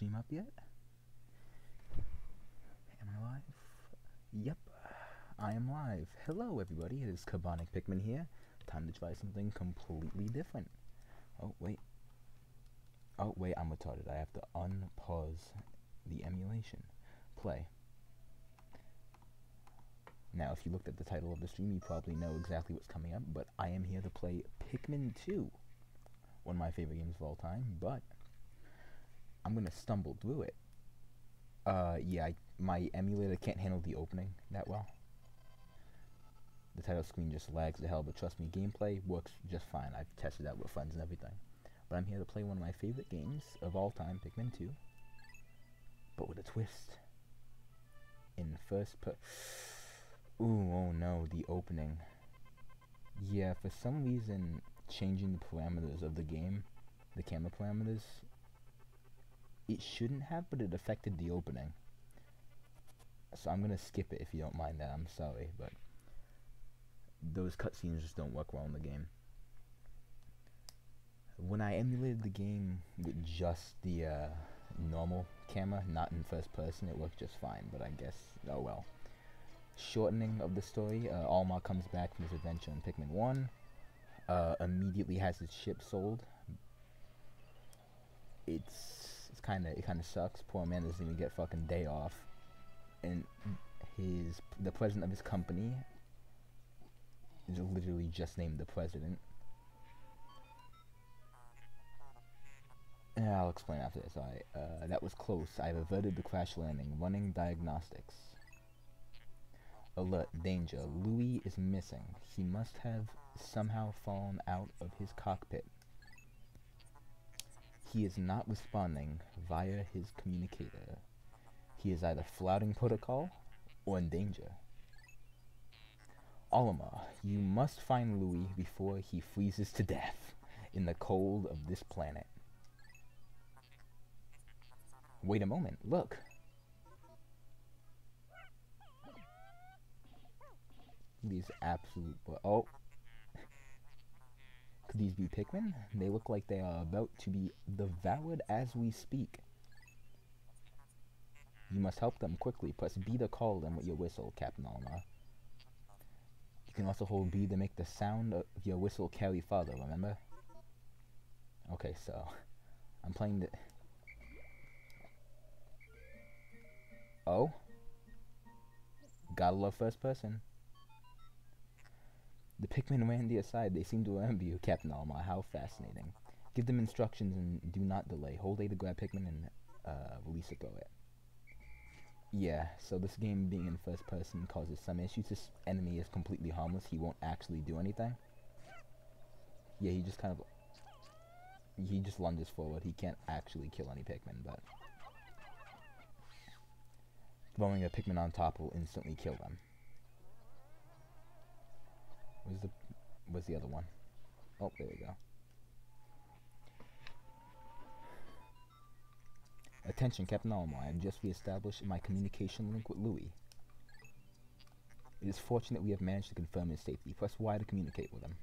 stream up yet? Am I live? Yep, I am live. Hello everybody, it is Kirbonic Pikmin here. Time to try something completely different. Oh wait, I'm retarded. I have to unpause the emulation. Play. Now, if you looked at the title of the stream, you probably know exactly what's coming up, but I am here to play Pikmin 2. One of my favorite games of all time, but I'm gonna stumble through it. Yeah, my emulator can't handle the opening that well. The title screen just lags to hell, but trust me, gameplay works just fine. I've tested out with friends and everything. But I'm here to play one of my favorite games of all time, Pikmin 2, but with a twist. In Ooh, oh no, the opening. Yeah, for some reason, changing the parameters of the game, the camera parameters, it shouldn't have, but it affected the opening. So I'm gonna skip it if you don't mind that. I'm sorry, but those cutscenes just don't work well in the game. When I emulated the game with just the normal camera, not in first person, it worked just fine, but I guess, oh well. Shortening of the story, Alma comes back from his adventure in Pikmin 1, immediately has his ship sold. It kinda sucks. Poor man doesn't even get fucking day off. And the president of his company is literally just named the president. I'll explain after this. Alright, that was close. I've averted the crash landing. Running diagnostics. Alert, danger. Louis is missing. He must have somehow fallen out of his cockpit. He is not responding via his communicator. He is either flouting protocol or in danger. Alma, you must find Louis before he freezes to death in the cold of this planet. Wait a moment, look. These absolute... Oh. Could these be Pikmin? They look like they are about to be devoured as we speak. You must help them quickly. Press B to call them with your whistle, Captain Alma. You can also hold B to make the sound of your whistle carry farther, remember? Okay, so... I'm playing the... Oh? Gotta love first person. The Pikmin ran to your side. They seem to remember you, Captain Alma. How fascinating. Give them instructions and do not delay. Hold A to grab Pikmin and release it, throw it. Yeah, so this game being in first person causes some issues. This enemy is completely harmless. He won't actually do anything. Yeah, he just kind of... He just lunges forward. He can't actually kill any Pikmin, but... Throwing a Pikmin on top will instantly kill them. Where's the other one? Oh, there we go. Attention, Captain Alma. I have just re-established my communication link with Louis. It is fortunate we have managed to confirm his safety. Press Y to communicate with him.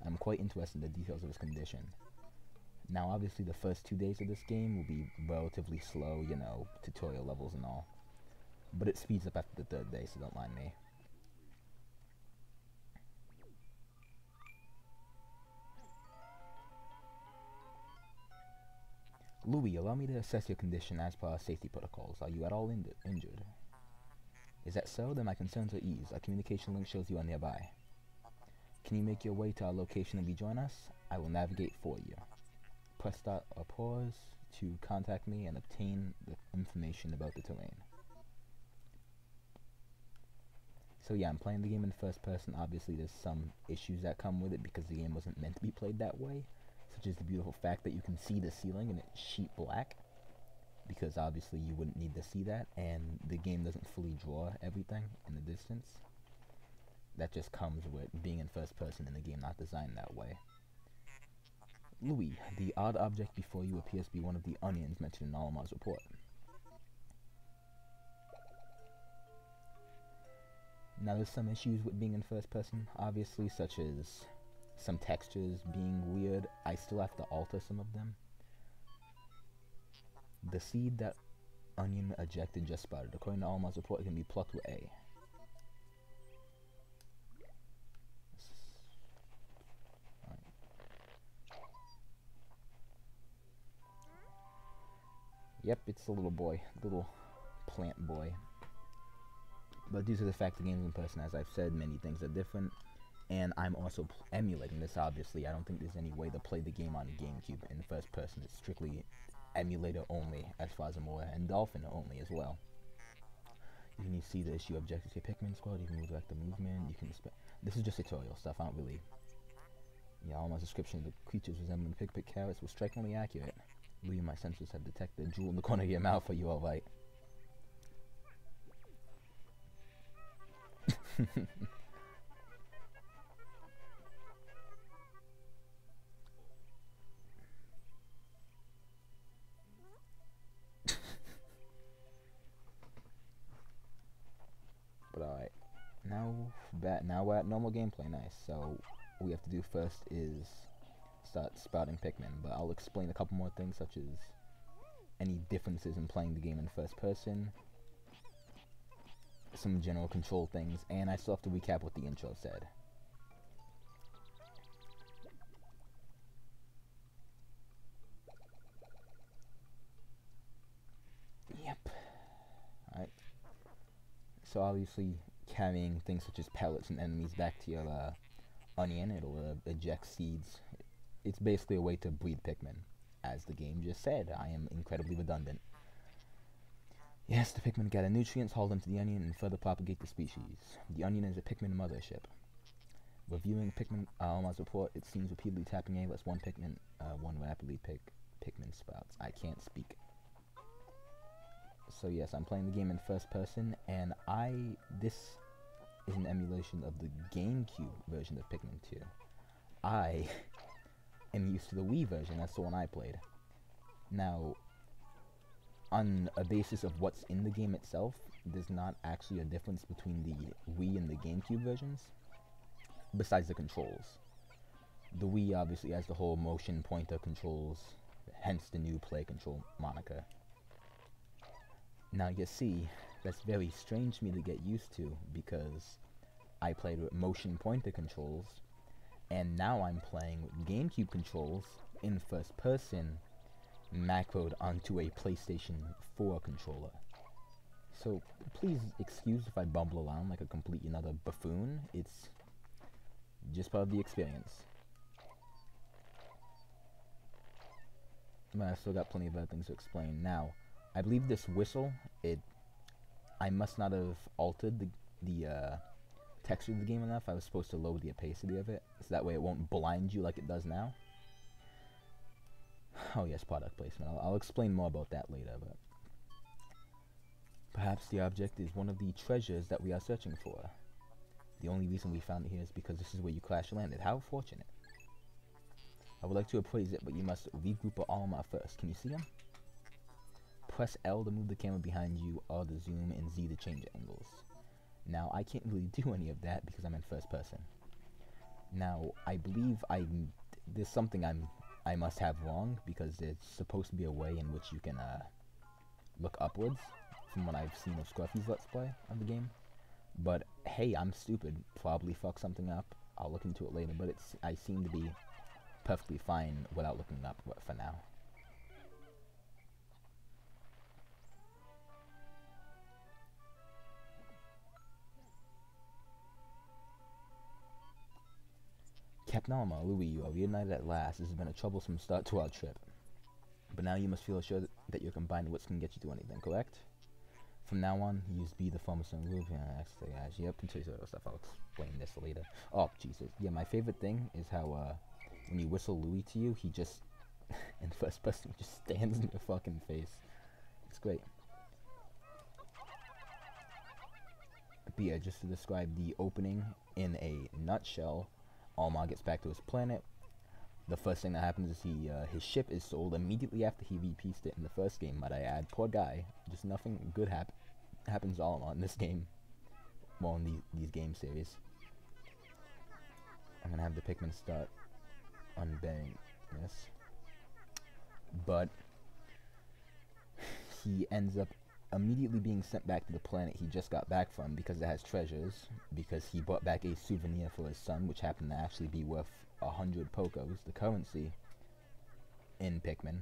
I'm quite interested in the details of his condition. Now, obviously, the first 2 days of this game will be relatively slow, you know, tutorial levels and all. But it speeds up after the 3rd day, so don't mind me. Louis, allow me to assess your condition as per our safety protocols. Are you at all injured? Is that so? Then my concerns are eased. Our communication link shows you are nearby. Can you make your way to our location and rejoin us? I will navigate for you. Press start or pause to contact me and obtain the information about the terrain. So yeah, I'm playing the game in first person. Obviously there's some issues that come with it because the game wasn't meant to be played that way. Such as the beautiful fact that you can see the ceiling and it's sheet black, because obviously you wouldn't need to see that, and the game doesn't fully draw everything in the distance. That just comes with being in first person in the game not designed that way. Louis, the odd object before you appears to be one of the onions mentioned in Alma's report. Now there's some issues with being in first person, obviously, such as some textures being weird. I still have to alter some of them. The seed that Onion ejected just sprouted. According to Alma's report, it can be plucked with A. Yep, it's a little boy. Little plant boy. But due to the fact the game's in person, as I've said, many things are different. And I'm also emulating this, obviously. I don't think there's any way to play the game on GameCube in first person. It's strictly emulator only, as far as I'm aware, and Dolphin only as well. You can see the issue objectives here. Pikmin squad, you can redirect the movement, you can this is just tutorial stuff, I don't really... Yeah, all my description of the creatures resembling Pikmin carrots was strikingly accurate. Louis, my sensors have detected a jewel in the corner of your mouth. Are you alright? But alright. Now we're at normal gameplay, nice. So what we have to do first is start spouting Pikmin, but I'll explain a couple more things, such as any differences in playing the game in first person, some general control things, and I still have to recap what the intro said. Yep. Alright. So obviously carrying things such as pellets and enemies back to your Onion, it'll eject seeds. It's basically a way to breed Pikmin. As the game just said, I am incredibly redundant. Yes, the Pikmin gather nutrients, haul them to the Onion, and further propagate the species. The Onion is a Pikmin mothership. Reviewing Pikmin Alma's report, it seems repeatedly tapping A lets one rapidly pick Pikmin sprouts. I can't speak. So yes, I'm playing the game in first person, and this is an emulation of the GameCube version of Pikmin 2. I am used to the Wii version, that's the one I played. Now, on a basis of what's in the game itself, there's not actually a difference between the Wii and the GameCube versions, besides the controls. The Wii obviously has the whole motion pointer controls, hence the new play control moniker. Now you see, that's very strange for me to get used to, because I played with motion pointer controls, and now I'm playing with GameCube controls in first person, macroed onto a PlayStation 4 controller. So please excuse if I bumble around like a complete another buffoon. It's just part of the experience. But I've still got plenty of other things to explain. Now, I believe this whistle, I must not have altered the texture of the game enough. I was supposed to lower the opacity of it, so that way it won't blind you like it does now. Oh yes, product placement. I'll explain more about that later, but perhaps the object is one of the treasures that we are searching for. The only reason we found it here is because this is where you crash landed. How fortunate. I would like to appraise it, but you must regroup Alma first. Can you see him? Press L to move the camera behind you, R to zoom, and Z to change angles. Now, I can't really do any of that because I'm in first person. Now, I believe there's something I must have wrong, because there's supposed to be a way in which you can look upwards, from what I've seen of Scruffy's Let's Play of the game. But hey, I'm stupid, probably fuck something up. I'll look into it later, but I seem to be perfectly fine without looking up for now. Captain Alma, Louis, you are reunited at last. This has been a troublesome start to our trip. But now you must feel assured that your combined wits can get you to anything, correct? From now on, use B the pharmaceutical group. Yep, continue stuff. I'll explain this later. Oh, Jesus. Yeah, my favorite thing is how, when you whistle Louis to you, he just, in first person, just stands in your fucking face. It's great. But yeah, just to describe the opening in a nutshell, Alma gets back to his planet. The first thing that happens is his ship is sold immediately after he repieced it in the first game, might I add. Poor guy. Just nothing good happens to Alma in this game. Well, in these game series. I'm gonna have the Pikmin start unburying this. But he ends up immediately being sent back to the planet he just got back from because it has treasures, because he brought back a souvenir for his son, which happened to actually be worth 100 Pokos, the currency in Pikmin,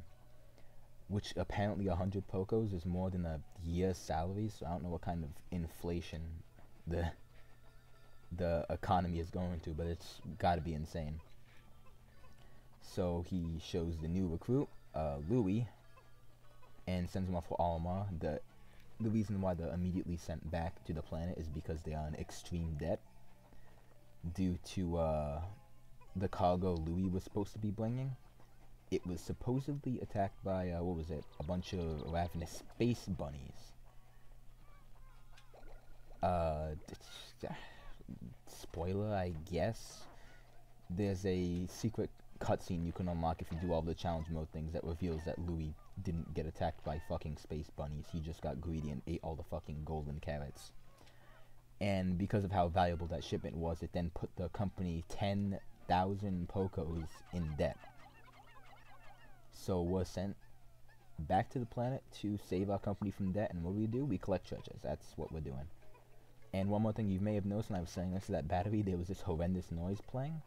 which apparently 100 Pokos is more than a year's salary, so I don't know what kind of inflation the economy is going to, but it's gotta be insane. So he shows the new recruit, Louis, and sends him off for Olimar. The reason why they're immediately sent back to the planet is because they are in extreme debt due to the cargo Louis was supposed to be bringing. It was supposedly attacked by, what was it, a bunch of ravenous space bunnies. Spoiler, I guess. There's a secret cutscene you can unlock if you do all the challenge mode things that reveals that Louis didn't get attacked by fucking space bunnies. He just got greedy and ate all the fucking golden carrots. And because of how valuable that shipment was, it then put the company 10,000 Pokos in debt. So we're sent back to the planet to save our company from debt, and what do? We collect treasures. That's what we're doing. And one more thing you may have noticed when I was saying next to that battery, there was this horrendous noise playing.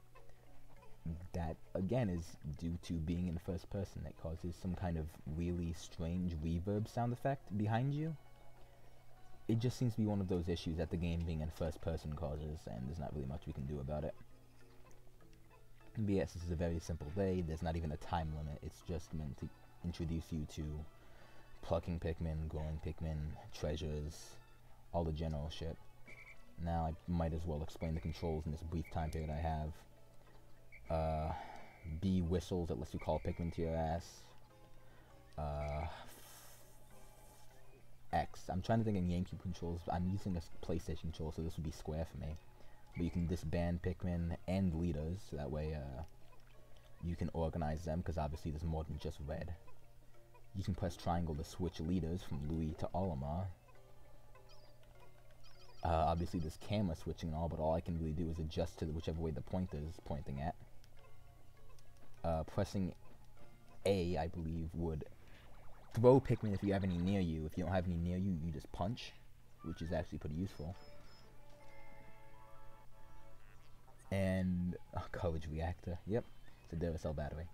That, again, is due to being in first person. That causes some kind of really strange reverb sound effect behind you. It just seems to be one of those issues that the game being in first person causes, and there's not really much we can do about it. But yes, this is a very simple day. There's not even a time limit. It's just meant to introduce you to plucking Pikmin, growing Pikmin, treasures, all the general shit. Now I might as well explain the controls in this brief time period I have. B whistles, that lets you call Pikmin to your ass. X. I'm trying to think in GameCube controls. I'm using a PlayStation control, so this would be square for me. But you can disband Pikmin and leaders, so that way you can organize them, because obviously there's more than just red. You can press triangle to switch leaders from Louis to Olimar. Obviously there's camera switching and all, but all I can really do is adjust to whichever way the pointer is pointing at. Pressing A, I believe, would throw Pikmin if you have any near you. If you don't have any near you, you just punch, which is actually pretty useful. And courage reactor, yep, it's a Duracell battery.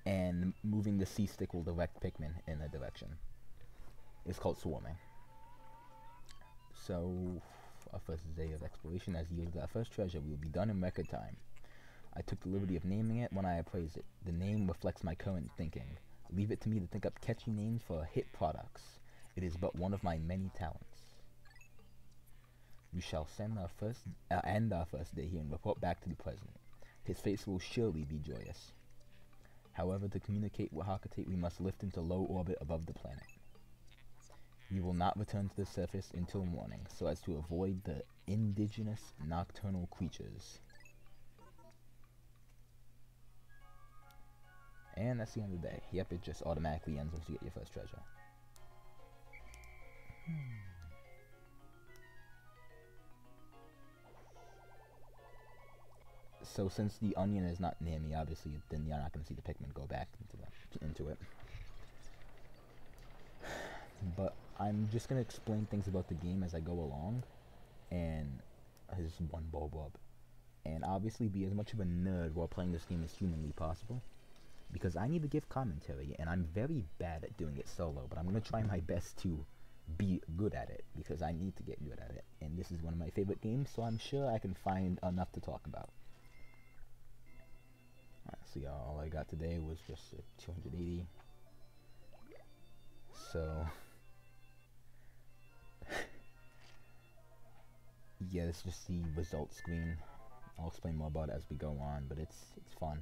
And moving the C stick will direct Pikmin in a direction. It's called swarming. So, our first day of exploration has yielded our first treasure. We will be done in record time. I took the liberty of naming it when I appraised it. The name reflects my current thinking. Leave it to me to think up catchy names for hit products. It is but one of my many talents. We shall end our first day here and report back to the President. His face will surely be joyous. However, to communicate with Hakatate, we must lift into low orbit above the planet. We will not return to the surface until morning, so as to avoid the indigenous nocturnal creatures. And that's the end of the day. Yep, it just automatically ends once you get your first treasure. So since the onion is not near me, obviously, then you're not going to see the Pikmin go back into it. But I'm just going to explain things about the game as I go along. And there's one Bulbob. And obviously be as much of a nerd while playing this game as humanly possible. Because I need to give commentary, and I'm very bad at doing it solo, but I'm going to try my best to be good at it, because I need to get good at it. And this is one of my favorite games, so I'm sure I can find enough to talk about. Alright, so yeah, all I got today was just 280. So yeah, this is just the results screen. I'll explain more about it as we go on, but it's fun.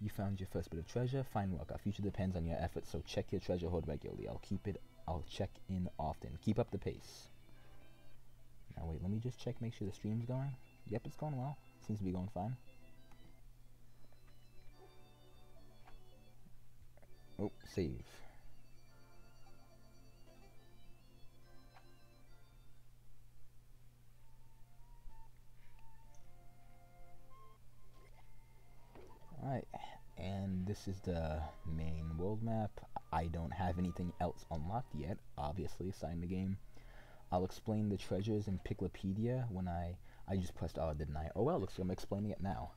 You found your first bit of treasure. Fine work. Our future depends on your efforts, so check your treasure hoard regularly. I'll check in often. Keep up the pace. Now wait, let me just check, make sure the stream's going. Yep, it's going well. Seems to be going fine. Oh, save. Alright, and this is the main world map. I don't have anything else unlocked yet, obviously, sign the game. I'll explain the treasures in Piklopedia when I just pressed R, didn't I? Oh well, looks like I'm explaining it now.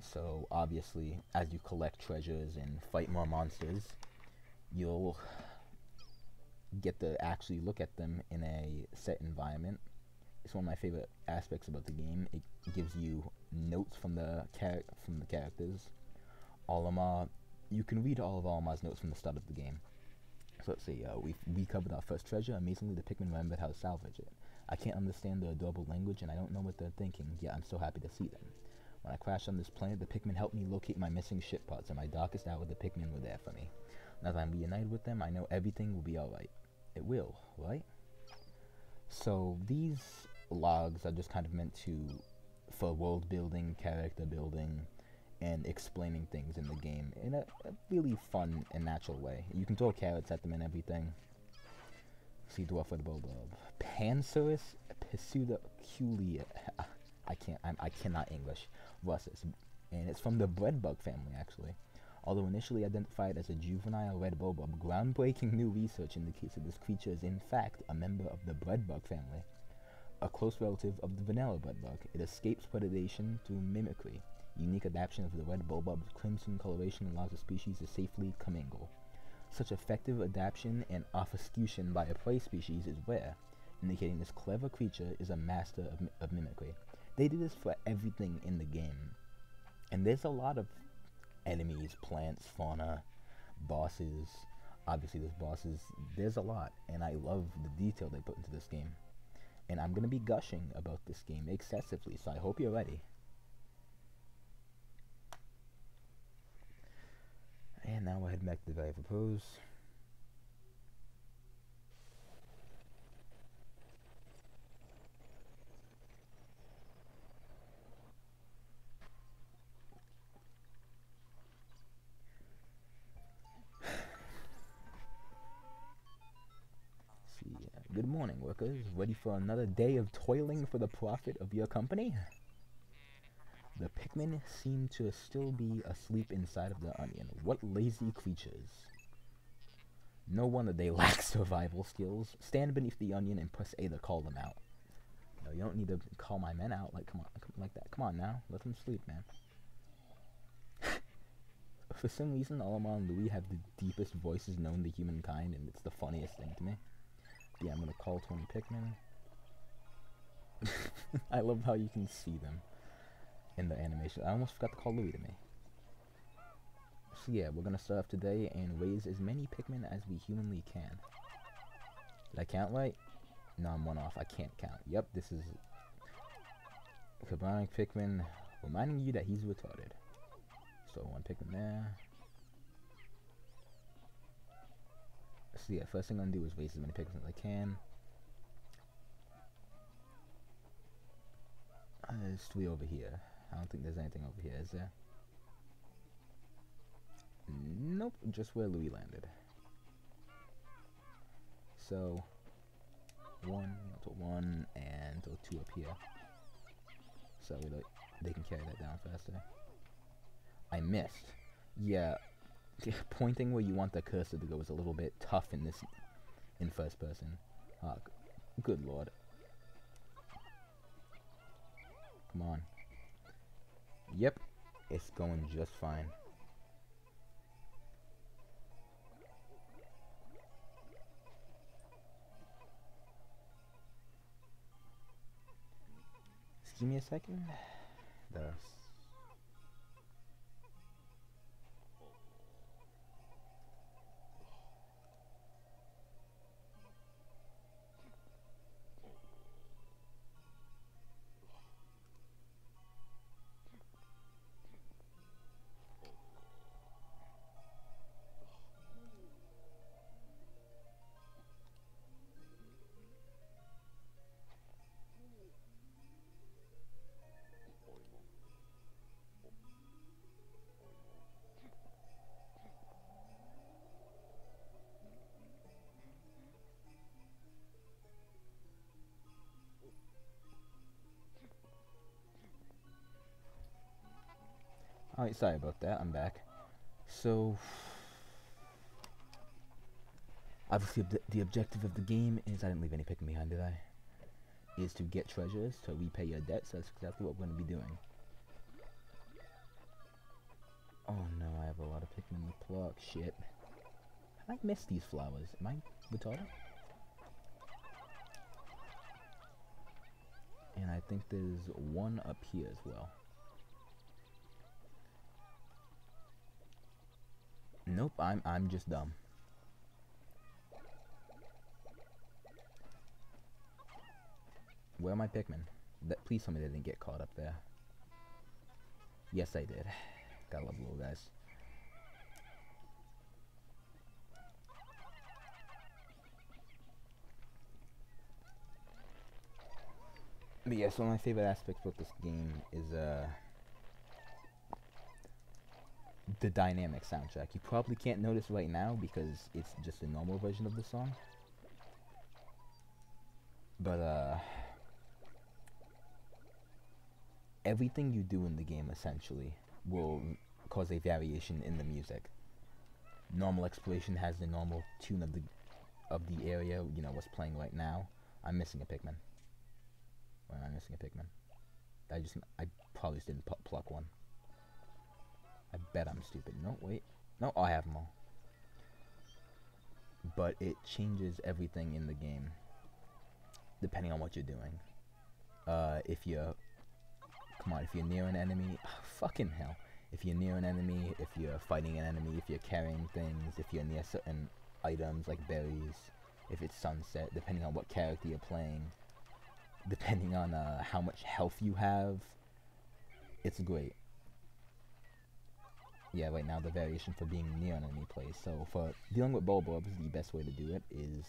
So, obviously, as you collect treasures and fight more monsters, you'll get to actually look at them in a set environment. It's one of my favorite aspects about the game. It gives you notes from the characters. Olimar, you can read all of Olimar's notes from the start of the game. So let's see, we covered our first treasure. Amazingly, the Pikmin remembered how to salvage it. I can't understand their adorable language, and I don't know what they're thinking, yet I'm so happy to see them. When I crashed on this planet, the Pikmin helped me locate my missing ship parts. In my darkest hour, the Pikmin were there for me. Now that I'm reunited with them, I know everything will be alright. It will, right? So these logs are just kind of meant for world building, character building, and explaining things in the game in a really fun and natural way. You can throw carrots at them and everything. See, dwarf with a bulldog. Pancerus pseudoculia. I cannot English. Russus, and it's from the breadbug family, actually. Although initially identified as a juvenile red bulbub, groundbreaking new research indicates that this creature is in fact a member of the breadbug family, a close relative of the vanilla breadbug. It escapes predation through mimicry. Unique adaptation of the red bulbub's crimson coloration allows the species to safely commingle. Such effective adaptation and obfuscation by a prey species is rare, indicating this clever creature is a master of mimicry. They do this for everything in the game, and there's a lot of enemies, plants, fauna, bosses. Obviously there's bosses, there's a lot, and I love the detail they put into this game. And I'm going to be gushing about this game excessively, so I hope you're ready. And now we're heading back to the Valley of Repose. Good morning, workers. Ready for another day of toiling for the profit of your company? The Pikmin seem to still be asleep inside of the onion. What lazy creatures. No wonder they lack survival skills. Stand beneath the onion and press A to call them out. No, you don't need to call my men out like, come on, like that. Come on now, let them sleep, man. For some reason, Olimar and Louis have the deepest voices known to humankind, and it's the funniest thing to me. Yeah, I'm gonna call 20 Pikmin. I love how you can see them in the animation. I almost forgot to call Louis to me. So yeah, we're gonna start off today and raise as many Pikmin as we humanly can. Did I count right? No, I'm one off. I can't count. Yep, this is Kirbonic Pikmin, reminding you that he's retarded. So one Pikmin there. So yeah, first thing I'm gonna do is raise as many Pikmin as I can. There's 3 over here. I don't think there's anything over here, is there? Nope, just where Louis landed. So, 1, and 2 up here. So they can carry that down faster. I missed. Yeah, pointing where you want the cursor to go is a little bit tough in first person. Good lord. Come on. Yep, it's going just fine. Just give me a second. Alright, sorry about that, I'm back. So, obviously the objective of the game is, I didn't leave any Pikmin behind, did I? Is to get treasures to repay your debts. So that's exactly what we're going to be doing. Oh no, I have a lot of Pikmin to pluck. Shit. I miss these flowers. Am I retarded? And I think there's one up here as well. Nope, I'm just dumb. Where are my Pikmin? Please tell me they didn't get caught up there. Yes, I did. Gotta love little guys. But yeah, so one of my favorite aspects about this game is the dynamic soundtrack. You probably can't notice right now because it's just a normal version of the song. But everything you do in the game essentially will cause a variation in the music. Normal exploration has the normal tune of the area, you know, what's playing right now. I'm missing a Pikmin. Why am I missing a Pikmin? I probably just didn't pluck one. I bet I'm stupid. No, wait. No, I have them all. But it changes everything in the game, depending on what you're doing. If you're near an enemy, fucking hell. If you're near an enemy, if you're fighting an enemy, if you're carrying things, if you're near certain items like berries, if it's sunset, depending on what character you're playing, depending on how much health you have, it's great. Yeah, right now the variation for being near an enemy plays. So for dealing with Bulbobs, the best way to do it is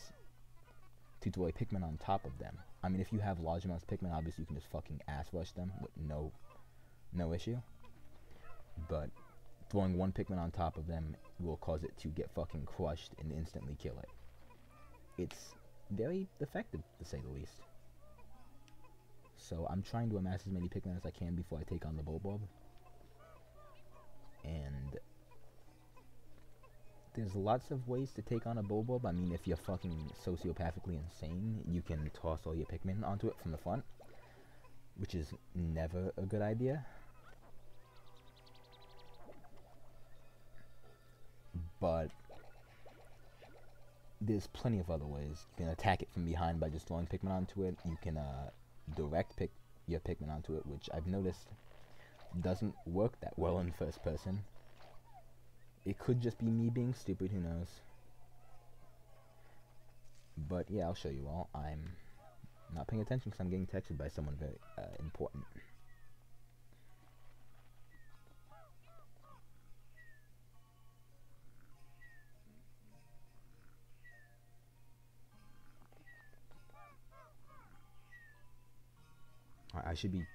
to throw a Pikmin on top of them. I mean, if you have large amounts of Pikmin, obviously you can just fucking ass rush them with no issue. But throwing one Pikmin on top of them will cause it to get fucking crushed and instantly kill it. It's very effective, to say the least. So I'm trying to amass as many Pikmin as I can before I take on the Bulbob. And there's lots of ways to take on a Bulbob. I mean, if you're fucking sociopathically insane, you can toss all your Pikmin onto it from the front, which is never a good idea. But there's plenty of other ways. You can attack it from behind by just throwing Pikmin onto it. You can direct your Pikmin onto it, which I've noticed doesn't work that well in first person. It could just be me being stupid, who knows. But yeah, I'll show you all. I'm not paying attention because I'm getting texted by someone very important. I should be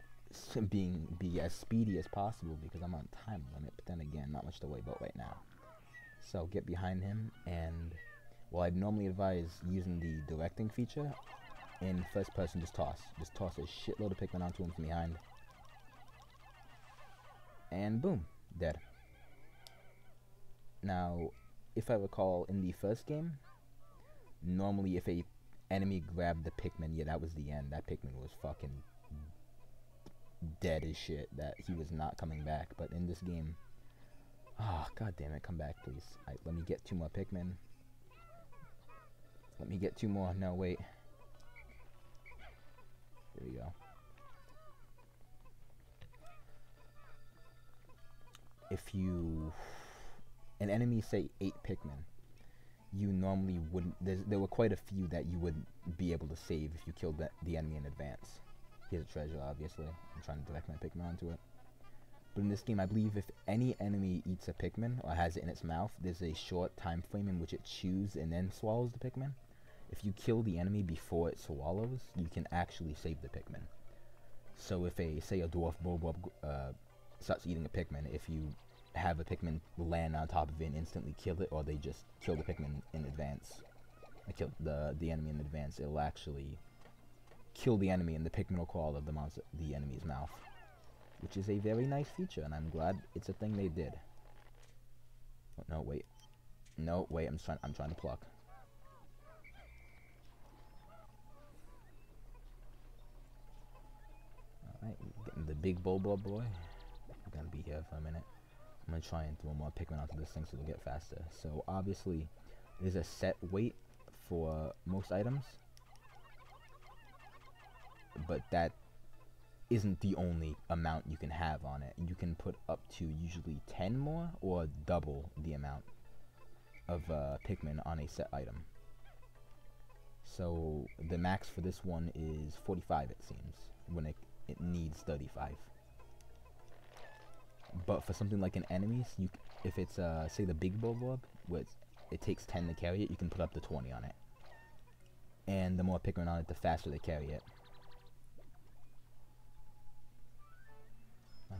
as speedy as possible because I'm on time limit, but then again, not much to worry about right now. So get behind him, and well, I'd normally advise using the directing feature. In first person, just toss a shitload of Pikmin onto him from behind, and boom, dead. Now, if I recall, in the first game, normally if a enemy grabbed the Pikmin, yeah, that was the end. That Pikmin was fucking dead as shit, that he was not coming back. But in this game, god damn it, come back please. Let me get 2 more Pikmin. Let me get 2 more. No, wait. There we go. If an enemy, say 8 Pikmin, you normally wouldn't, there were quite a few that you wouldn't be able to save if you killed the enemy in advance. Here's a treasure, obviously. I'm trying to direct my Pikmin onto it. But in this game, I believe if any enemy eats a Pikmin or has it in its mouth, there's a short time frame in which it chews and then swallows the Pikmin. If you kill the enemy before it swallows, you can actually save the Pikmin. So if say a dwarf Bulbob starts eating a Pikmin, if you have a Pikmin land on top of it and instantly kill it, or they just kill the Pikmin in advance, kill the enemy in advance, it'll actually kill the enemy and the Pikmin will crawl out of the enemy's mouth, which is a very nice feature, and I'm glad it's a thing they did. Oh, no, wait. No, wait, I'm trying to pluck. Alright, getting the big Bulba boy. I'm gonna be here for a minute. I'm gonna try and throw more Pikmin onto this thing so it'll get faster. So obviously, there's a set weight for most items, but that isn't the only amount you can have on it. You can put up to usually 10 more or double the amount of Pikmin on a set item. So the max for this one is 45, it seems, when it needs 35. But for something like an enemy, if it's say the big Bulborb, where it takes 10 to carry it, you can put up to 20 on it. And the more Pikmin on it, the faster they carry it.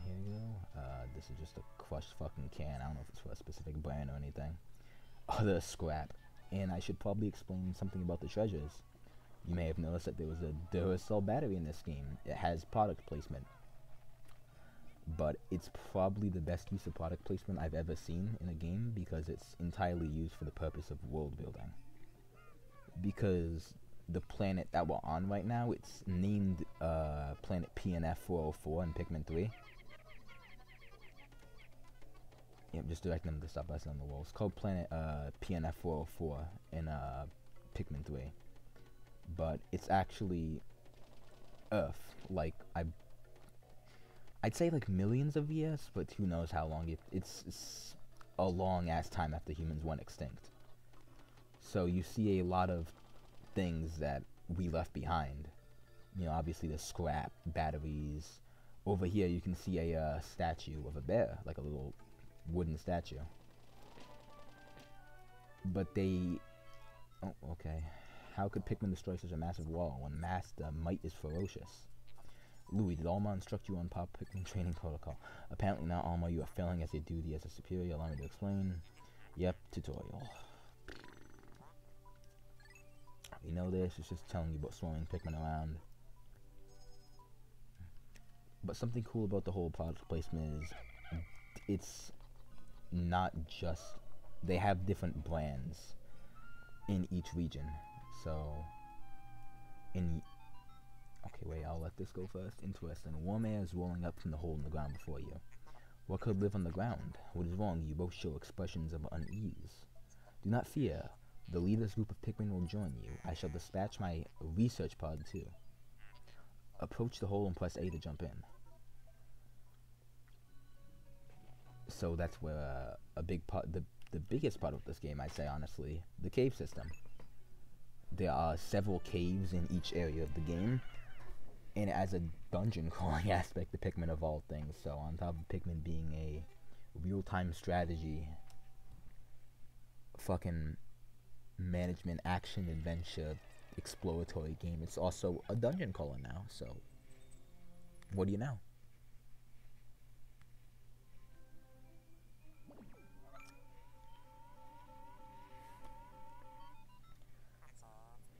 Here we go. This is just a crushed fucking can. I don't know if it's for a specific brand or anything. Other scrap. And I should probably explain something about the treasures. You may have noticed that there was a Duracell battery in this game. It has product placement. But it's probably the best use of product placement I've ever seen in a game, because it's entirely used for the purpose of world building. Because the planet that we're on right now, it's named planet PNF 404 in Pikmin 3. Yep, just directing them to stop us on the wall. It's called planet PNF 404 in Pikmin 3. But it's actually Earth. Like, I'd say like millions of years, but who knows how long. It's a long ass time after humans went extinct. So you see a lot of things that we left behind. You know, obviously the scrap, batteries. Over here you can see a statue of a bear, like a little wooden statue. But they... Oh, okay. How could Pikmin destroy such a massive wall when might is ferocious? Louis, did Alma instruct you on Pop Pikmin training protocol? Apparently not, Alma. You are failing as your duty as a superior. Allow me to explain. Yep, tutorial. You know this. It's just telling you about throwing Pikmin around. But something cool about the whole product placement is it's not just... They have different brands in each region. So, okay, wait, I'll let this go first. Interesting. Warm air is rolling up from the hole in the ground before you. What could live on the ground? What is wrong? You both show expressions of unease. Do not fear. The leader's group of Pikmin will join you. I shall dispatch my research pod too. Approach the hole and press A to jump in. So that's where a big part, the biggest part of this game, I'd say honestly, the cave system. There are several caves in each area of the game, and it has a dungeon crawling aspect to Pikmin of all things. So on top of Pikmin being a real-time strategy, fucking management, action, adventure, exploratory game, it's also a dungeon crawler now. So what do you know?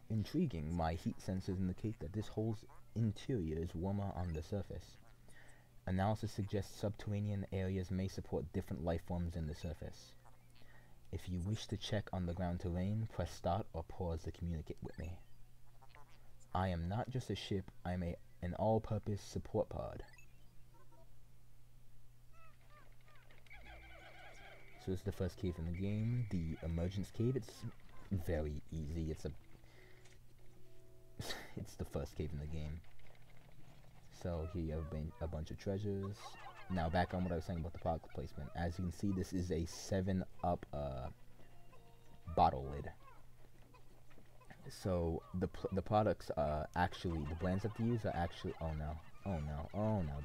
Intriguing. My heat sensors indicate that this hole's interior is warmer on the surface. Analysis suggests subterranean areas may support different life forms in the surface. If you wish to check on the ground terrain, press start or pause to communicate with me. I am not just a ship, I'm an all-purpose support pod. So this is the first cave in the game, the emergence cave. It's very easy. It's the first cave in the game. So here you have a bunch of treasures. Now back on what I was saying about the product placement. As you can see, this is a 7-Up bottle lid. So the products actually, the brands that they use are actually, oh no,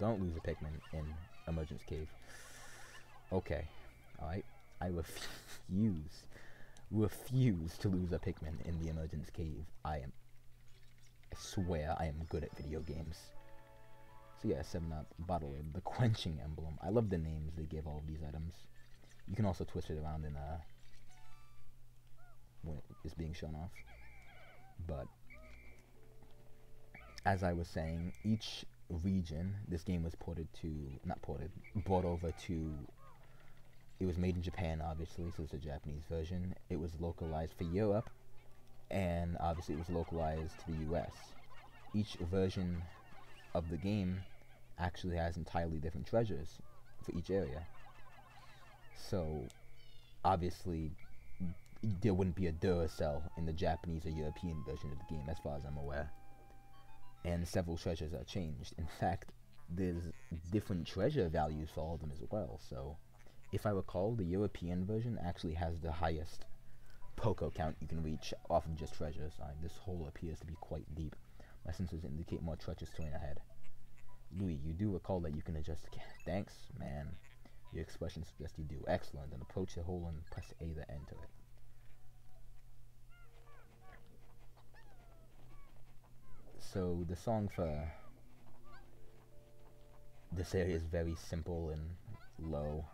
don't lose a Pikmin in emergence cave. Okay, alright, I refuse to lose a Pikmin in the emergence cave. I swear I am good at video games. So yeah, 7-Up bottle lid, the quenching emblem. I love the names they give all of these items. You can also twist it around in when it's being shown off. But as I was saying, each region, this game was brought over to It was made in Japan, obviously, so it's a Japanese version. It was localized for Europe, and obviously it was localized to the US. Each version of the game actually has entirely different treasures for each area. So, obviously, there wouldn't be a Duracell in the Japanese or European version of the game, as far as I'm aware. And several treasures are changed. In fact, there's different treasure values for all of them as well. So, if I recall, the European version actually has the highest Poco count you can reach off of just treasures. This hole appears to be quite deep. My sensors indicate more treasures straight ahead. Louis, you do recall that you can adjust the Thanks, man. Your expression suggests you do. Excellent. Then approach the hole and press A to enter it. So, the song for this area is very simple and low.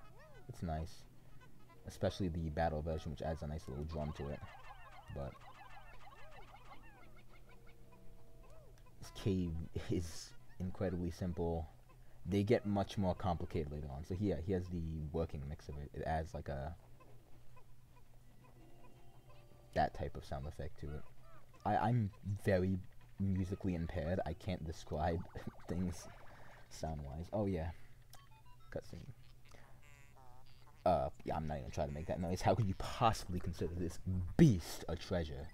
It's nice. Especially the battle version, which adds a nice little drum to it. But this cave is incredibly simple. They get much more complicated later on. So here's the working mix of it. It adds like that type of sound effect to it. I'm very musically impaired. I can't describe things sound-wise. Oh yeah, cutscene. Yeah, I'm not even trying to make that noise. How could you possibly consider this beast a treasure?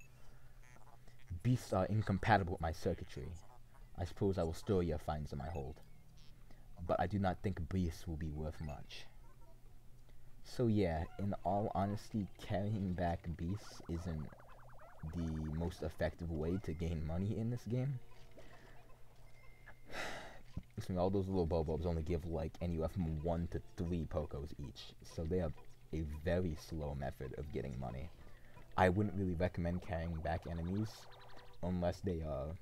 Beasts are incompatible with my circuitry. I suppose I will store your finds in my hold. But I do not think beasts will be worth much. So yeah, in all honesty, carrying back beasts isn't the most effective way to gain money in this game. All those little Bobobs only give like anywhere from 1 to 3 Pocos each, so they have a very slow method of getting money. I wouldn't really recommend carrying back enemies unless they are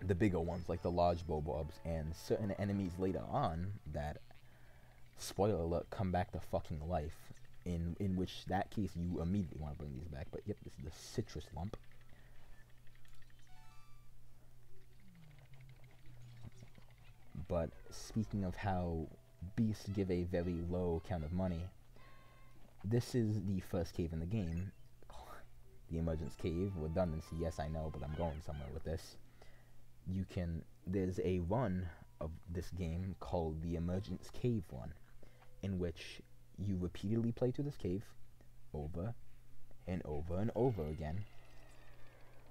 the bigger ones, like the large Bobobs, and certain enemies later on that, spoiler alert, come back to fucking life, in which that case you immediately want to bring these back. But yep, this is the citrus lump. But speaking of how beasts give a very low count of money, this is the first cave in the game. The emergence cave. Redundancy, yes I know, but I'm going somewhere with this. There's a run of this game called the Emergence Cave Run, in which you repeatedly play through this cave over and over and over again,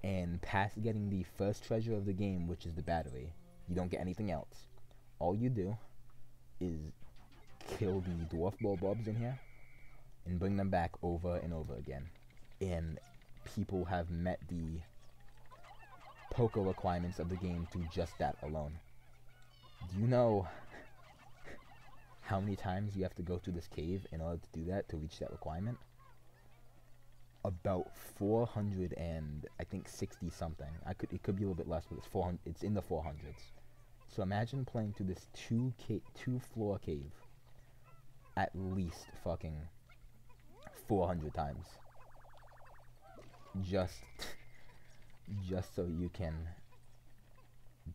and past getting the first treasure of the game, which is the battery, you don't get anything else. All you do is kill the dwarf Bobobs in here and bring them back over and over again. And people have met the Poco requirements of the game through just that alone. Do you know how many times you have to go through this cave in order to do that, to reach that requirement? About 400 and I think 60 something. It could be a little bit less, but it's 400. It's in the 400s. So imagine playing through this two floor cave at least fucking 400 times. Just so you can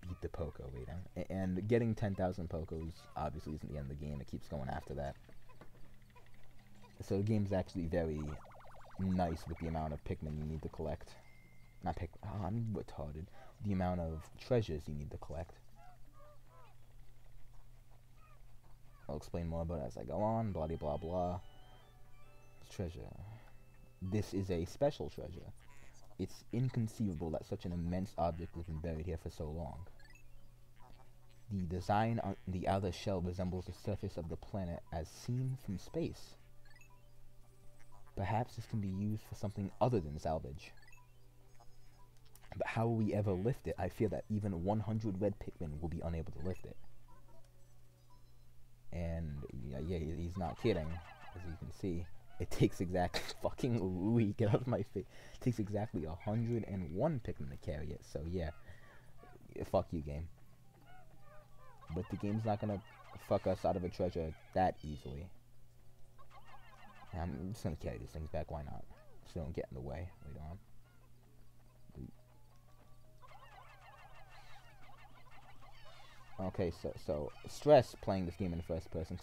beat the Poco rating. And getting 10,000 Pocos obviously isn't the end of the game. It keeps going after that. So the game's actually very nice with the amount of Pikmin you need to collect. Not Pikmin. Oh, I'm retarded. The amount of treasures you need to collect. I'll explain more about it as I go on. Blah blah blah. Treasure. This is a special treasure. It's inconceivable that such an immense object has been buried here for so long. The design on the outer shell resembles the surface of the planet as seen from space. Perhaps this can be used for something other than salvage. But how will we ever lift it? I fear that even 100 red Pikmin will be unable to lift it. And yeah, he's not kidding, as you can see. It takes exactly fucking Louis, get out of my face. It takes exactly 101 Pikmin to carry it. So yeah, fuck you, game. But the game's not gonna fuck us out of a treasure that easily. I'm just gonna carry these things back. Why not? So don't get in the way later on. Okay, so stress playing this game in first person,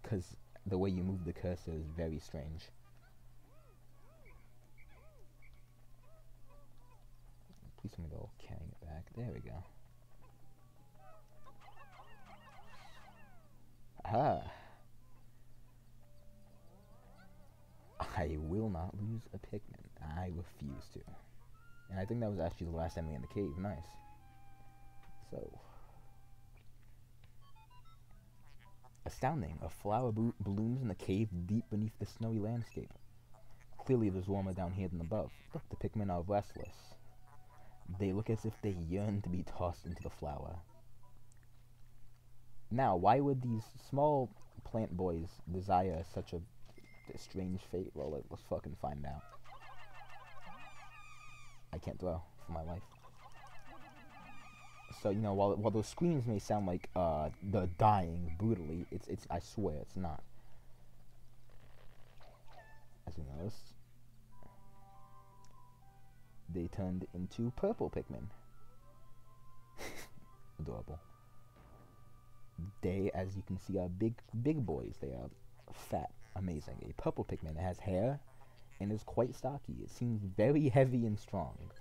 because the way you move the cursor is very strange. Please let me go carrying it back. There we go. Aha! I will not lose a Pikmin. I refuse to. And I think that was actually the last enemy in the cave. Nice. So. Astounding. A flower blooms in the cave deep beneath the snowy landscape. Clearly it is warmer down here than above. Look, the Pikmin are restless. They look as if they yearn to be tossed into the flower. Now, why would these small plant boys desire such a strange fate? Well, let's fucking find out. I can't throw for my life. So, you know, while those screams may sound like the dying brutally, it's I swear it's not. As we noticed, they turned into purple Pikmin. Adorable. They, as you can see, are big boys. They are fat, amazing. A purple Pikmin has hair and is quite stocky. It seems very heavy and strong.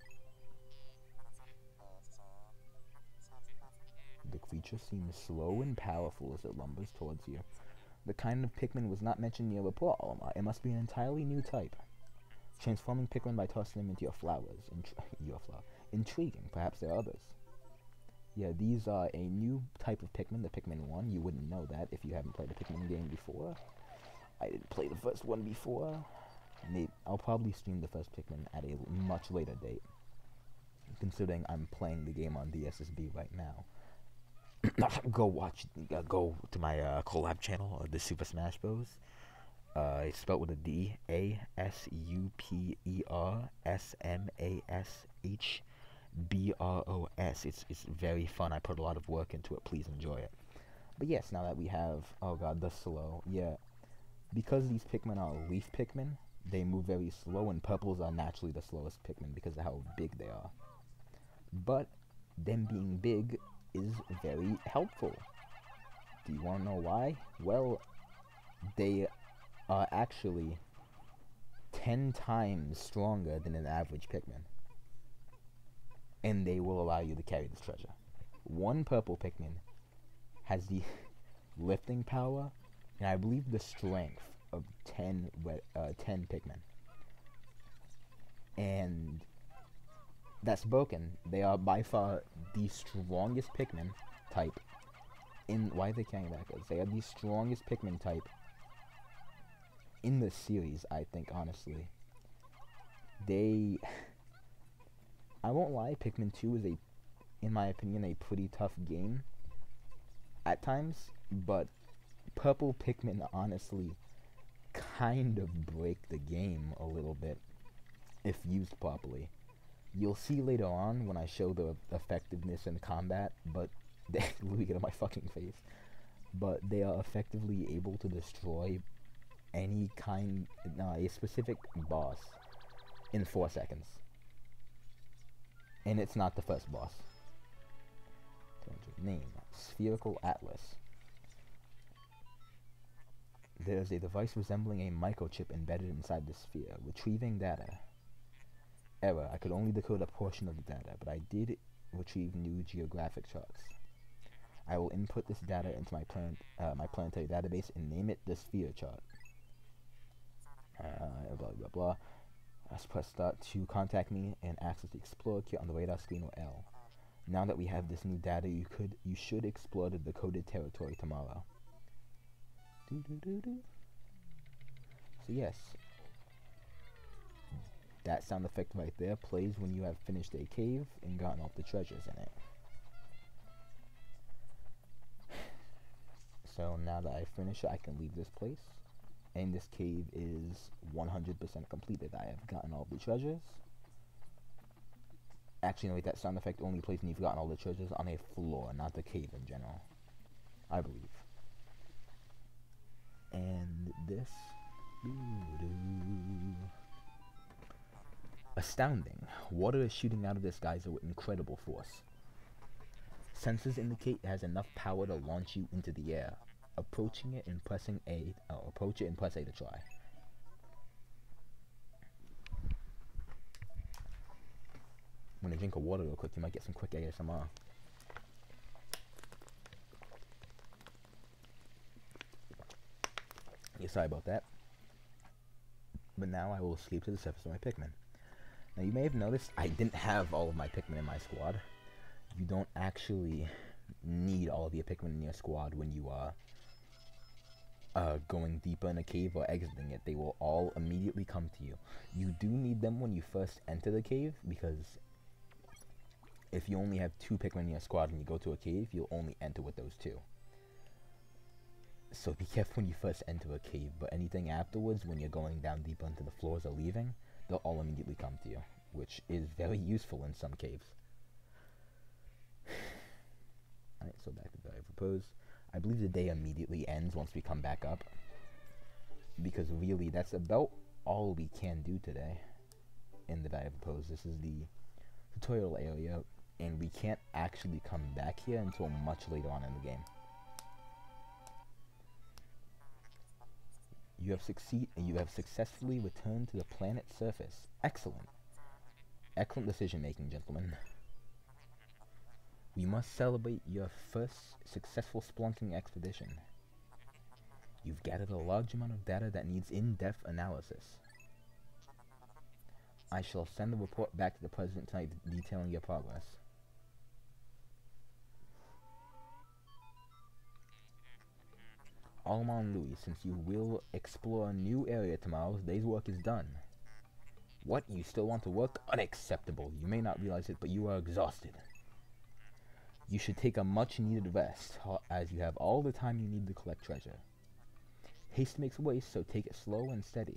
The creature seems slow and powerful as it lumbers towards you. The kind of Pikmin was not mentioned in your report, Olimar. It must be an entirely new type. Transforming Pikmin by tossing them into your flowers. Intriguing. Perhaps there are others. Yeah, these are a new type of Pikmin, the Pikmin 1. You wouldn't know that if you haven't played a Pikmin game before. I didn't play the first one before. I'll probably stream the first Pikmin at a much later date, considering I'm playing the game on DSSB right now. Go to my collab channel, the Super Smash Bros. It's spelled with a D, ASUPERSMASHBROS. It's very fun. I put a lot of work into it. Please enjoy it. But yes, now that we have, oh god, the slow, yeah, because these Pikmin are leaf Pikmin, they move very slow, and purples are naturally the slowest Pikmin because of how big they are. But them being big is very helpful. Do you want to know why? Well, they are actually 10 times stronger than an average Pikmin. And they will allow you to carry this treasure. One purple Pikmin has the lifting power, and I believe the strength of 10 Pikmin. And that's broken. They are by far the strongest Pikmin type in... Why are they carrying backwards? They are the strongest Pikmin type in the series, I think, honestly. I won't lie, Pikmin 2 is in my opinion, a pretty tough game at times, but purple Pikmin honestly kind of break the game a little bit if used properly. You'll see later on when I show the effectiveness in combat, but let me get on my fucking face. But they are effectively able to destroy any kind, a specific boss in 4 seconds. And it's not the first boss. Name, Spherical Atlas. There's a device resembling a microchip embedded inside the sphere. Retrieving data. Error, I could only decode a portion of the data, but I did retrieve new geographic charts. I will input this data into my planetary database and name it the sphere chart. Blah blah blah. Press start to contact me and access the Explorer kit on the radar screen or L. Now that we have this new data, you should explore the decoded territory tomorrow. So yes, that sound effect right there plays when you have finished a cave and gotten all the treasures in it. So now that I finish it, I can leave this place. And this cave is 100% completed. I have gotten all the treasures. Actually, no, wait, that sound effect only plays when you've gotten all the treasures on a floor, not the cave in general. I believe. And this... Astounding. Water is shooting out of this geyser with incredible force. Sensors indicate it has enough power to launch you into the air. approaching it and pressing A. Oh, approach it and press A to try. I'm gonna drink a water real quick. You might get some quick ASMR. Yeah, sorry about that. But now I will escape to the surface of my Pikmin. Now you may have noticed I didn't have all of my Pikmin in my squad. You don't actually need all of your Pikmin in your squad when you are going deeper in a cave or exiting it. They will all immediately come to you. You do need them when you first enter the cave, because if you only have 2 Pikmin in your squad and you go to a cave, you'll only enter with those 2. So be careful when you first enter a cave, but anything afterwards, when you're going down deeper into the floors or leaving, they'll all immediately come to you, which is very useful in some caves. Alright, so back to Valley of Repose. I believe the day immediately ends once we come back up, because really that's about all we can do today in the Valley of Repose. This is the tutorial area, and we can't actually come back here until much later on in the game. You have successfully returned to the planet's surface. Excellent. Excellent decision making, gentlemen. We must celebrate your first successful spelunking expedition. You've gathered a large amount of data that needs in-depth analysis. I shall send the report back to the President tonight detailing your progress. Almond Louis, since you will explore a new area tomorrow, today's work is done. What? You still want to work? Unacceptable. You may not realize it, but you are exhausted. You should take a much-needed rest, as you have all the time you need to collect treasure. Haste makes waste, so take it slow and steady.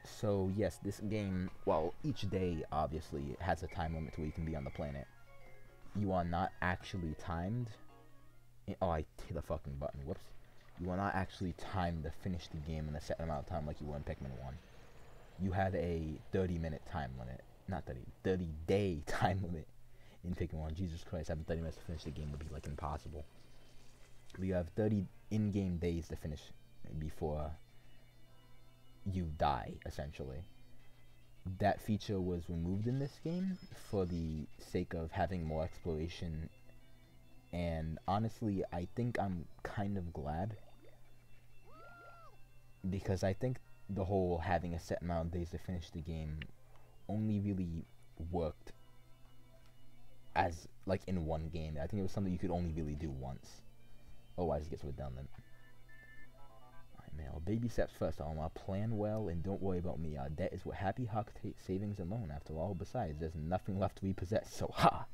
So, yes, this game, well, each day, obviously, has a time limit to where you can be on the planet. You are not actually timed. Oh, I hit the fucking button. Whoops. You are not actually timed to finish the game in a set amount of time like you were in Pikmin 1. You had a 30-minute time limit. Not 30-day time limit in Pikmin 1. Jesus Christ, having 30 minutes to finish the game would be, like, impossible. But you have 30 in-game days to finish before you die, essentially. That feature was removed in this game for the sake of having more exploration, and honestly, I think I'm kind of glad, because I think the whole having a set amount of days to finish the game only really worked as, like, in one game. I think it was something you could only really do once, otherwise it gets redundant. Mail. Baby steps first, Alma. Plan well and don't worry about me. Our debt is what Happy Hawk savings alone. After all, besides, there's nothing left to repossess, so ha!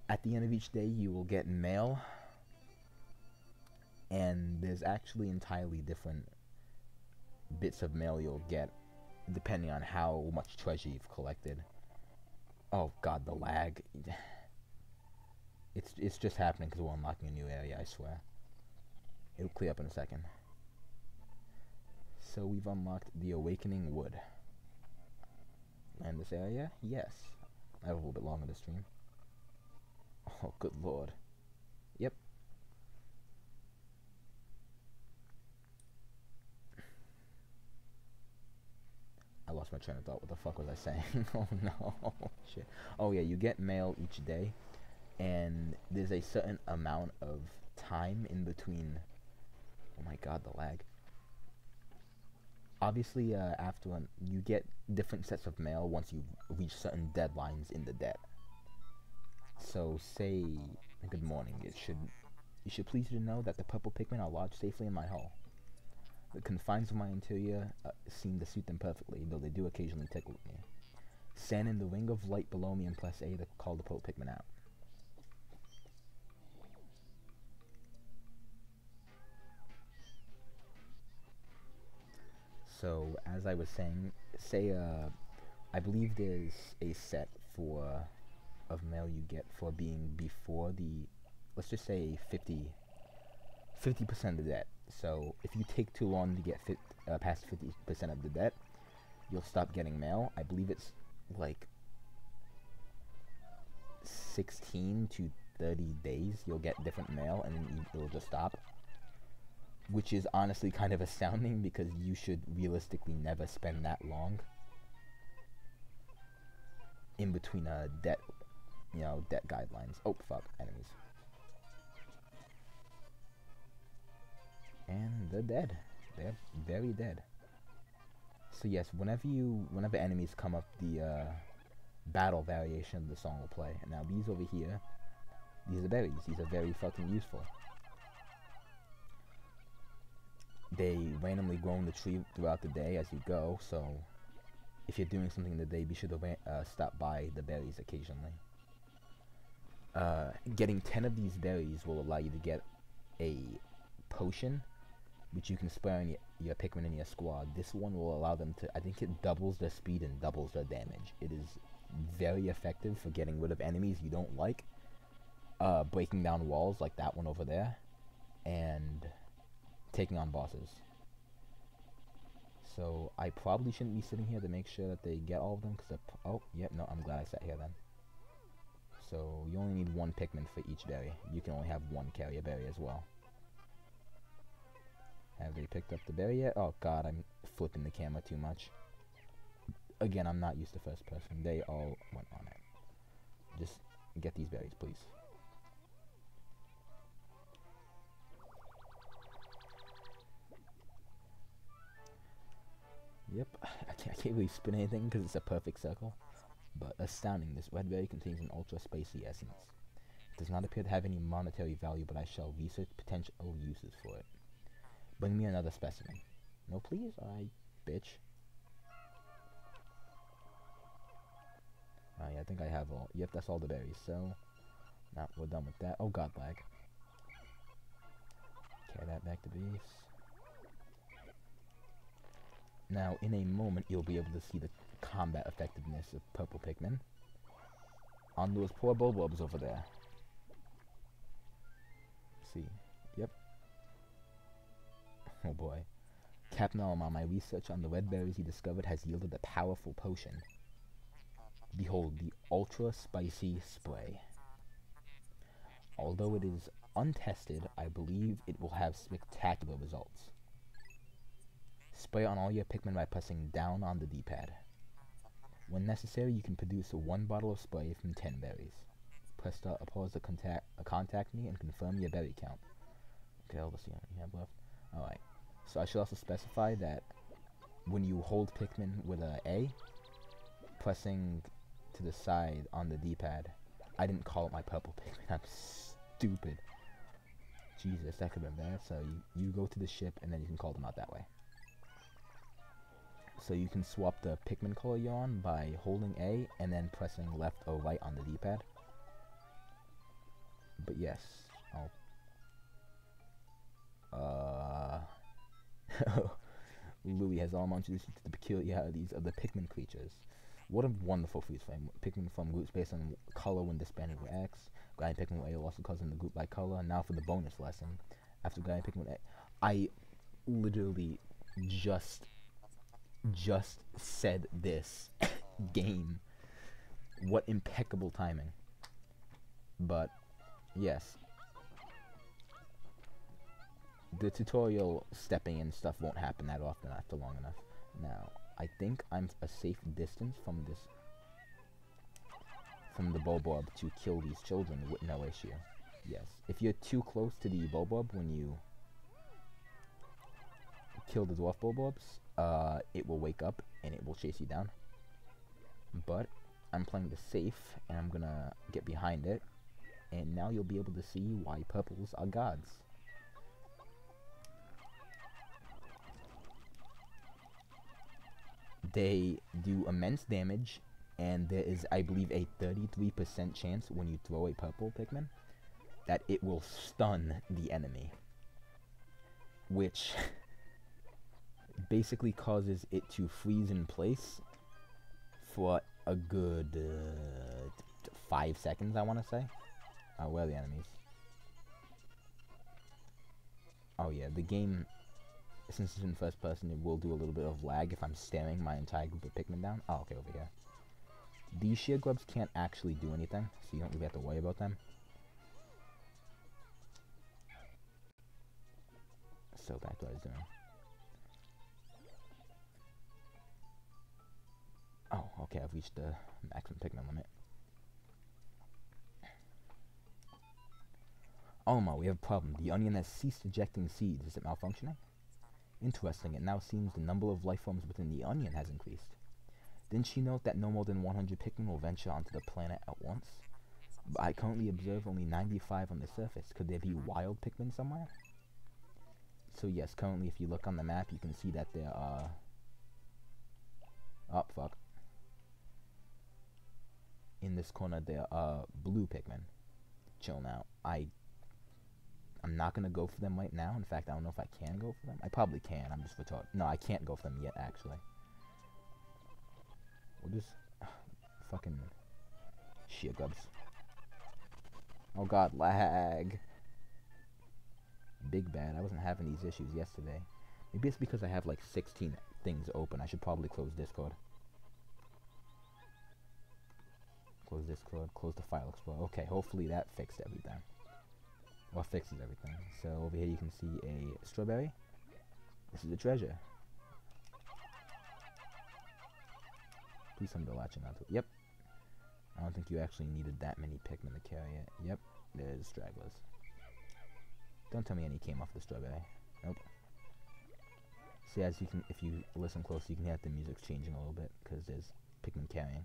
At the end of each day, you will get mail, and there's actually entirely different bits of mail you'll get, depending on how much treasure you've collected. Oh god, the lag. It's just happening because we're unlocking a new area, I swear. It'll clear up in a second. So we've unlocked the Awakening Wood. And this area? Yes. I have a little bit longer to stream. Oh, good lord. Yep. I lost my train of thought. What the fuck was I saying? Oh no. Shit. Oh yeah, you get mail each day. And there's a certain amount of time in between. Oh my god, the lag. Obviously, after you get different sets of mail once you reach certain deadlines in the debt. So, say, good morning. You should please you to know that the purple Pikmin are lodged safely in my hull. The confines of my interior seem to suit them perfectly, though they do occasionally tickle me. Stand in the ring of light below me and press A to call the purple Pikmin out. So, as I was saying, say, I believe there's a set of mail you get for being before the, let's just say 50% of the debt. So, if you take too long to get past 50% of the debt, you'll stop getting mail. I believe it's like 16 to 30 days you'll get different mail, and then it'll just stop. Which is honestly kind of astounding, because you should realistically never spend that long in between debt guidelines. Oh fuck, enemies. And they're dead. They're very dead. So yes, whenever enemies come up, the battle variation of the song will play. And now these over here, these are berries. These are very fucking useful. They randomly grow in the tree throughout the day as you go, so if you're doing something in the day, be sure to stop by the berries occasionally. Getting 10 of these berries will allow you to get a potion, which you can spray on your Pikmin in your squad. This one will allow them to, I think it doubles their speed and doubles their damage. It is very effective for getting rid of enemies you don't like, breaking down walls like that one over there, and taking on bosses. So I probably shouldn't be sitting here to make sure that they get all of them, because oh, yep, no, I'm glad I sat here then. So you only need one Pikmin for each berry. You can only have one carrier berry as well. Have they picked up the berry yet? Oh god, I'm flipping the camera too much. Again, I'm not used to first person. They all went on it. Just get these berries, please. Yep, I can't really spin anything because it's a perfect circle. But astounding, this red berry contains an ultra spicy essence. It does not appear to have any monetary value, but I shall research potential uses for it. Bring me another specimen. No, please? Alright, bitch. Oh yeah, I think I have all. Yep, that's all the berries. So, now we're done with that. Oh god, lag. Carry that back to base. Now, in a moment, you'll be able to see the combat effectiveness of purple Pikmin on those poor Bulbobs over there. Let's see. Yep. Oh boy. Captain Alma, my research on the red berries he discovered has yielded a powerful potion. Behold, the Ultra Spicy Spray. Although it is untested, I believe it will have spectacular results. Spray on all your Pikmin by pressing down on the D-pad. When necessary, you can produce 1 bottle of spray from 10 berries. Press start, pause to contact me and confirm your berry count. Okay, let's see how many you have left. Alright, so I should also specify that when you hold Pikmin with an A, pressing to the side on the D-pad, I didn't call it my purple Pikmin, I'm stupid. Jesus, that could have been bad. So you go to the ship and then you can call them out that way. So you can swap the Pikmin color you're on by holding A and then pressing left or right on the D-pad. But yes, Louis has all introduced you to the peculiarities of the Pikmin creatures. What a wonderful freeze frame. Pikmin form groups based on color when disbanded with X. Guiding Pikmin with A will also cause them to group by color. Now for the bonus lesson. After guiding Pikmin with A, I literally just said this game. What impeccable timing. But yes, the tutorial stepping in stuff won't happen that often after long enough. Now I think I'm a safe distance from the Bulbob to kill these children with no issue. Yes, if you're too close to the Bulbob when you kill the dwarf Bulbobs, it will wake up and it will chase you down. But I'm playing the safe and I'm gonna get behind it, and now you'll be able to see why purples are gods. They do immense damage, and there is, I believe, a 33% chance when you throw a purple Pikmin that it will stun the enemy, which basically causes it to freeze in place for a good 5 seconds, I want to say. Where are the enemies? Oh yeah, the game, since it's in first person, it will do a little bit of lag if I'm staring my entire group of Pikmin down. Oh, okay, over here. These sheer grubs can't actually do anything, so you don't really have to worry about them. So back to what I was doing. Oh, okay, I've reached the maximum Pikmin limit. Oh no, we have a problem. The onion has ceased ejecting seeds. Is it malfunctioning? Interesting, it now seems the number of life forms within the onion has increased. Didn't she note that no more than 100 Pikmin will venture onto the planet at once? But I currently observe only 95 on the surface. Could there be wild Pikmin somewhere? So yes, currently if you look on the map, you can see that there are... Oh, fuck. In this corner, there are blue Pikmin. Chill now. I'm not gonna go for them right now. In fact, I don't know if I can go for them. I probably can. I'm just retarded. No, I can't go for them yet, actually. We'll just... fucking... sheer grubs. Oh god, lag. Big bad. I wasn't having these issues yesterday. Maybe it's because I have like 16 things open. I should probably close Discord. Close Discord. Close the file explorer. Okay, hopefully that fixed everything. Or fixes everything. So over here you can see a strawberry. This is a treasure. Please somebody latching onto it. Yep. I don't think you actually needed that many Pikmin to carry it. Yep. There's stragglers. Don't tell me any came off the strawberry. Nope. See, as you can, if you listen close, you can hear the music's changing a little bit because there's Pikmin carrying.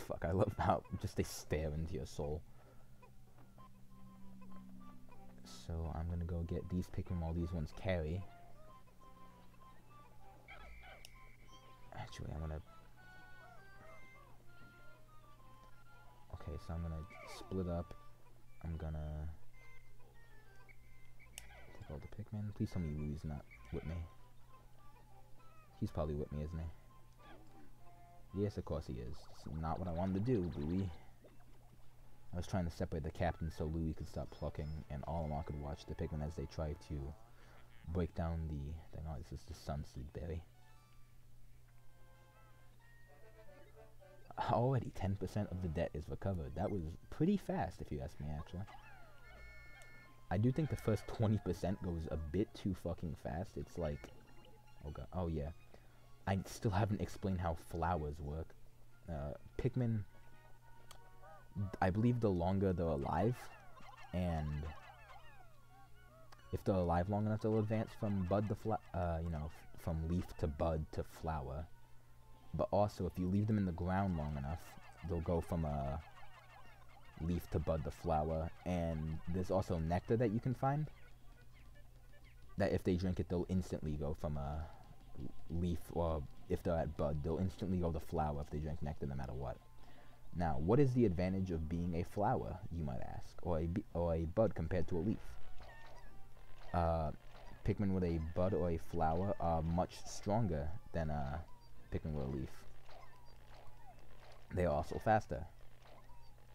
Fuck, I love how just they stare into your soul. So I'm gonna go get these Pikmin while these ones carry. Actually, I'm gonna... Okay, so I'm gonna split up. I'm gonna take all the Pikmin. Please tell me Louie's not with me. He's probably with me, isn't he? Yes, of course he is. It's not what I wanted to do, Louie. I was trying to separate the captain so Louie could stop plucking, and Olimar could watch the Pikmin as they try to break down the thing. Oh, this is the Sunseed Berry. Already 10% of the debt is recovered. That was pretty fast, if you ask me, actually. I do think the first 20% goes a bit too fucking fast. It's like... Oh god. Oh yeah. I still haven't explained how flowers work. Pikmin... I believe the longer they're alive, and if they're alive long enough, they'll advance from bud to from leaf to bud to flower. But also, if you leave them in the ground long enough, they'll go from a leaf to bud to flower. And there's also nectar that you can find, that if they drink it, they'll instantly go from a leaf, or if they're at bud, they'll instantly go to flower if they drink nectar no matter what. Now, what is the advantage of being a flower, you might ask, or a bud compared to a leaf? Pikmin with a bud or a flower are much stronger than Pikmin with a leaf. They are also faster.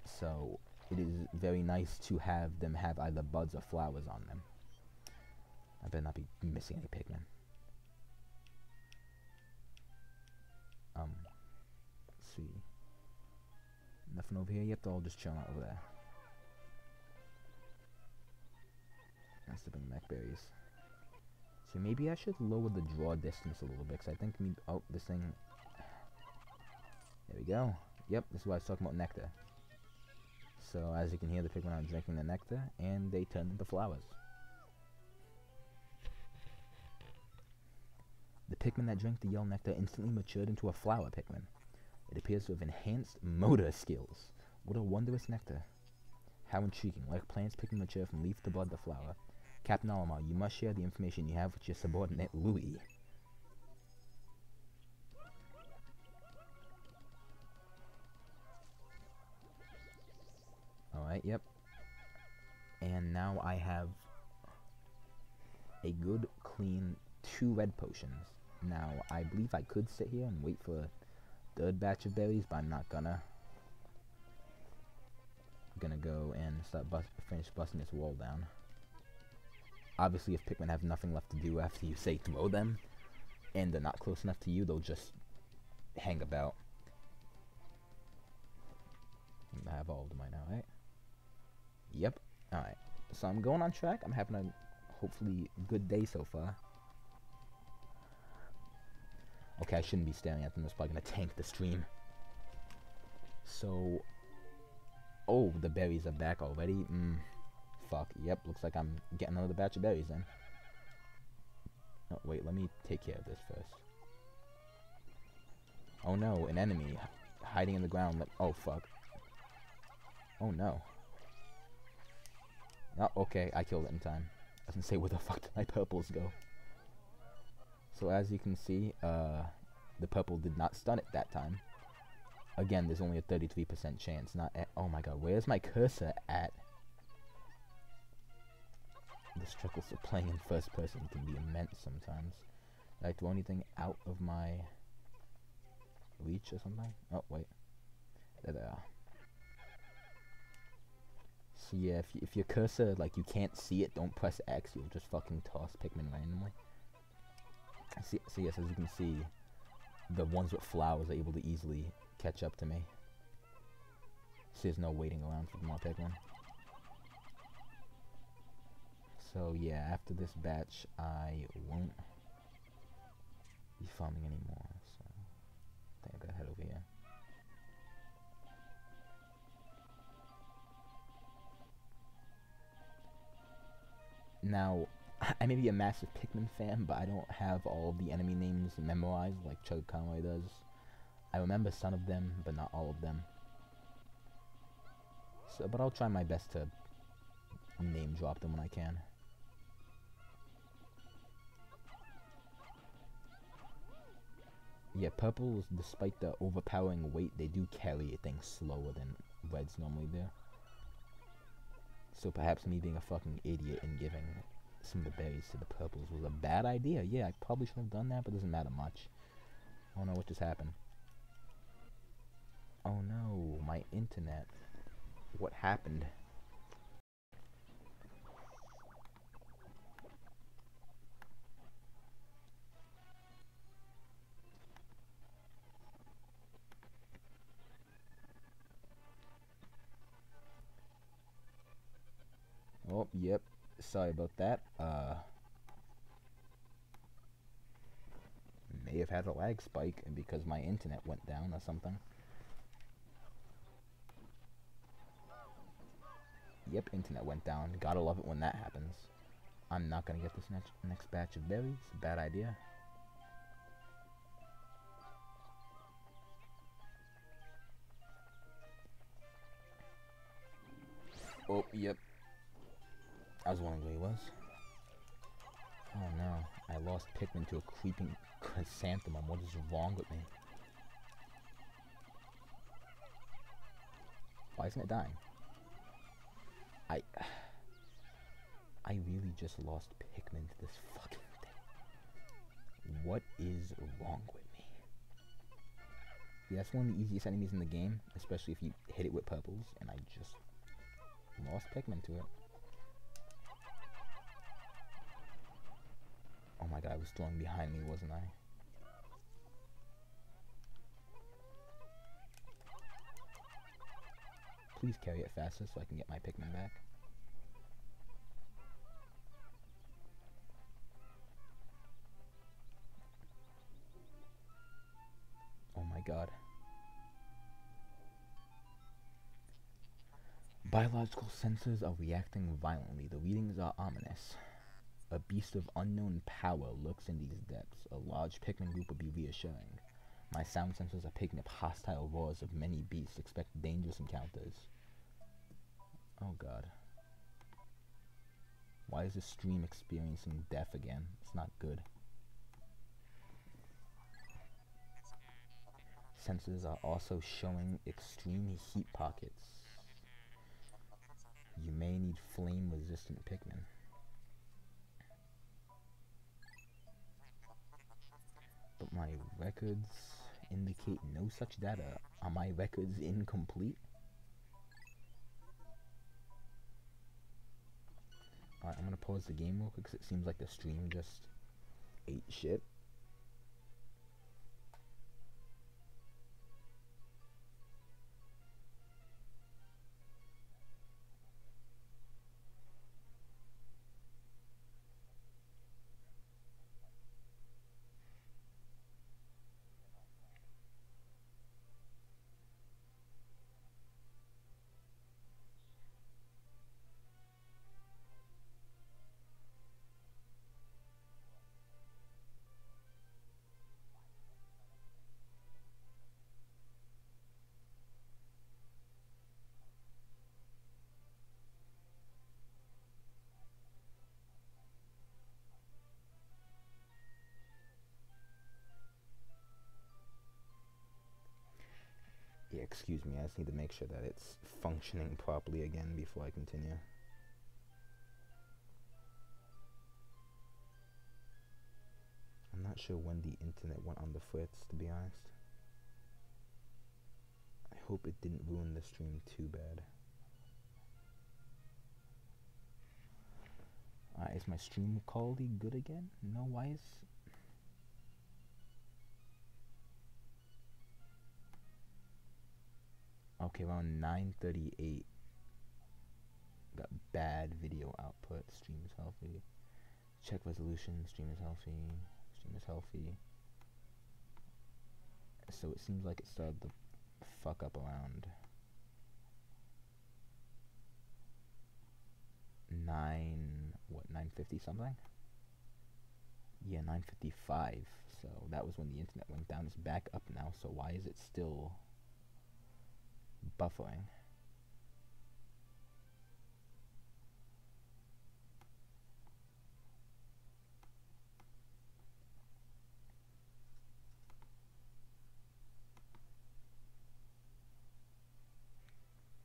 So, it is very nice to have them have either buds or flowers on them. I better not be missing any Pikmin. Let's see. Nothing over here yet, they're all just chilling out over there. That's the big blackberries. So maybe I should lower the draw distance a little bit, because I think maybe, oh, this thing, there we go. Yep, this is why I was talking about nectar. So as you can hear, the Pikmin are drinking the nectar, and they turn into flowers. The Pikmin that drank the yellow nectar instantly matured into a flower Pikmin. It appears to have enhanced motor skills. What a wondrous nectar. How intriguing. Like plants, Pikmin mature from leaf to bud to flower. Captain Olimar, you must share the information you have with your subordinate, Louie. Alright, yep. And now I have a good, clean 2 red potions. Now, I believe I could sit here and wait for a third batch of berries, but I'm not gonna. I'm gonna go and finish busting this wall down. Obviously, if Pikmin have nothing left to do after you say throw them, and they're not close enough to you, they'll just hang about. I have all of them right now, right? Yep. Alright. So I'm going on track. I'm having a hopefully good day so far. Okay, I shouldn't be staring at them. That's probably gonna tank the stream. So, oh, the berries are back already. Fuck. Yep, looks like I'm getting another batch of berries then. Oh, wait, let me take care of this first. Oh no, an enemy hiding in the ground. Oh fuck. Oh no. Oh, okay, I killed it in time. I was gonna say, where the fuck did my purples go? So as you can see, the purple did not stun it that time. Again, there's only a 33% chance. Not at, oh my god, where's my cursor at? The struggles of playing in first person can be immense sometimes. Did I throw anything out of my reach or something? Oh, wait. There they are. So yeah, if your cursor, like, you can't see it, don't press X, you'll just fucking toss Pikmin randomly. So yes, as you can see, the ones with flowers are able to easily catch up to me. So there's no waiting around for more Pikmin. So yeah, after this batch, I won't be farming anymore. So I think I gotta head over here. Now, I may be a massive Pikmin fan, but I don't have all the enemy names memorized like Chug Conway does. I remember some of them, but not all of them. So, but I'll try my best to name drop them when I can. Yeah, purples, despite the overpowering weight, they do carry things slower than reds normally do. So perhaps me being a fucking idiot and giving some of the berries to the purples was a bad idea. Yeah, I probably shouldn't have done that, but it doesn't matter much. Oh no, what just happened? Oh no, my internet. What happened? Oh, yep. Sorry about that. May have had a lag spike because my internet went down or something. Yep, internet went down. Gotta love it when that happens. I'm not gonna get this next batch of berries. Bad idea. Oh, yep. I was wondering where he was. Oh no, I lost Pikmin to a creeping chrysanthemum. What is wrong with me? Why isn't it dying? I really just lost Pikmin to this fucking thing. What is wrong with me? Yeah, that's one of the easiest enemies in the game, especially if you hit it with purples, and I just lost Pikmin to it. Oh my god, I was throwing behind me, wasn't I? Please carry it faster so I can get my Pikmin back. Oh my god. Biological sensors are reacting violently. The readings are ominous. A beast of unknown power lurks in these depths. A large Pikmin group would be reassuring. My sound sensors are picking up hostile roars of many beasts. Expect dangerous encounters. Oh god. Why is this stream experiencing death again? It's not good. Sensors are also showing extreme heat pockets. You may need flame-resistant Pikmin. But my records indicate no such data. Are my records incomplete? Alright, I'm gonna pause the game real quick because it seems like the stream just ate shit. Excuse me, I just need to make sure that it's functioning properly again before I continue. I'm not sure when the internet went on the fritz, to be honest. I hope it didn't ruin the stream too bad. Is my stream quality good again? No, why is... Okay, around 9:38. Got bad video output. Stream is healthy. Check resolution. Stream is healthy. Stream is healthy. So it seems like it started to fuck up around 9:50 something? Yeah, 9:55. So that was when the internet went down. It's back up now. So why is it still buffering?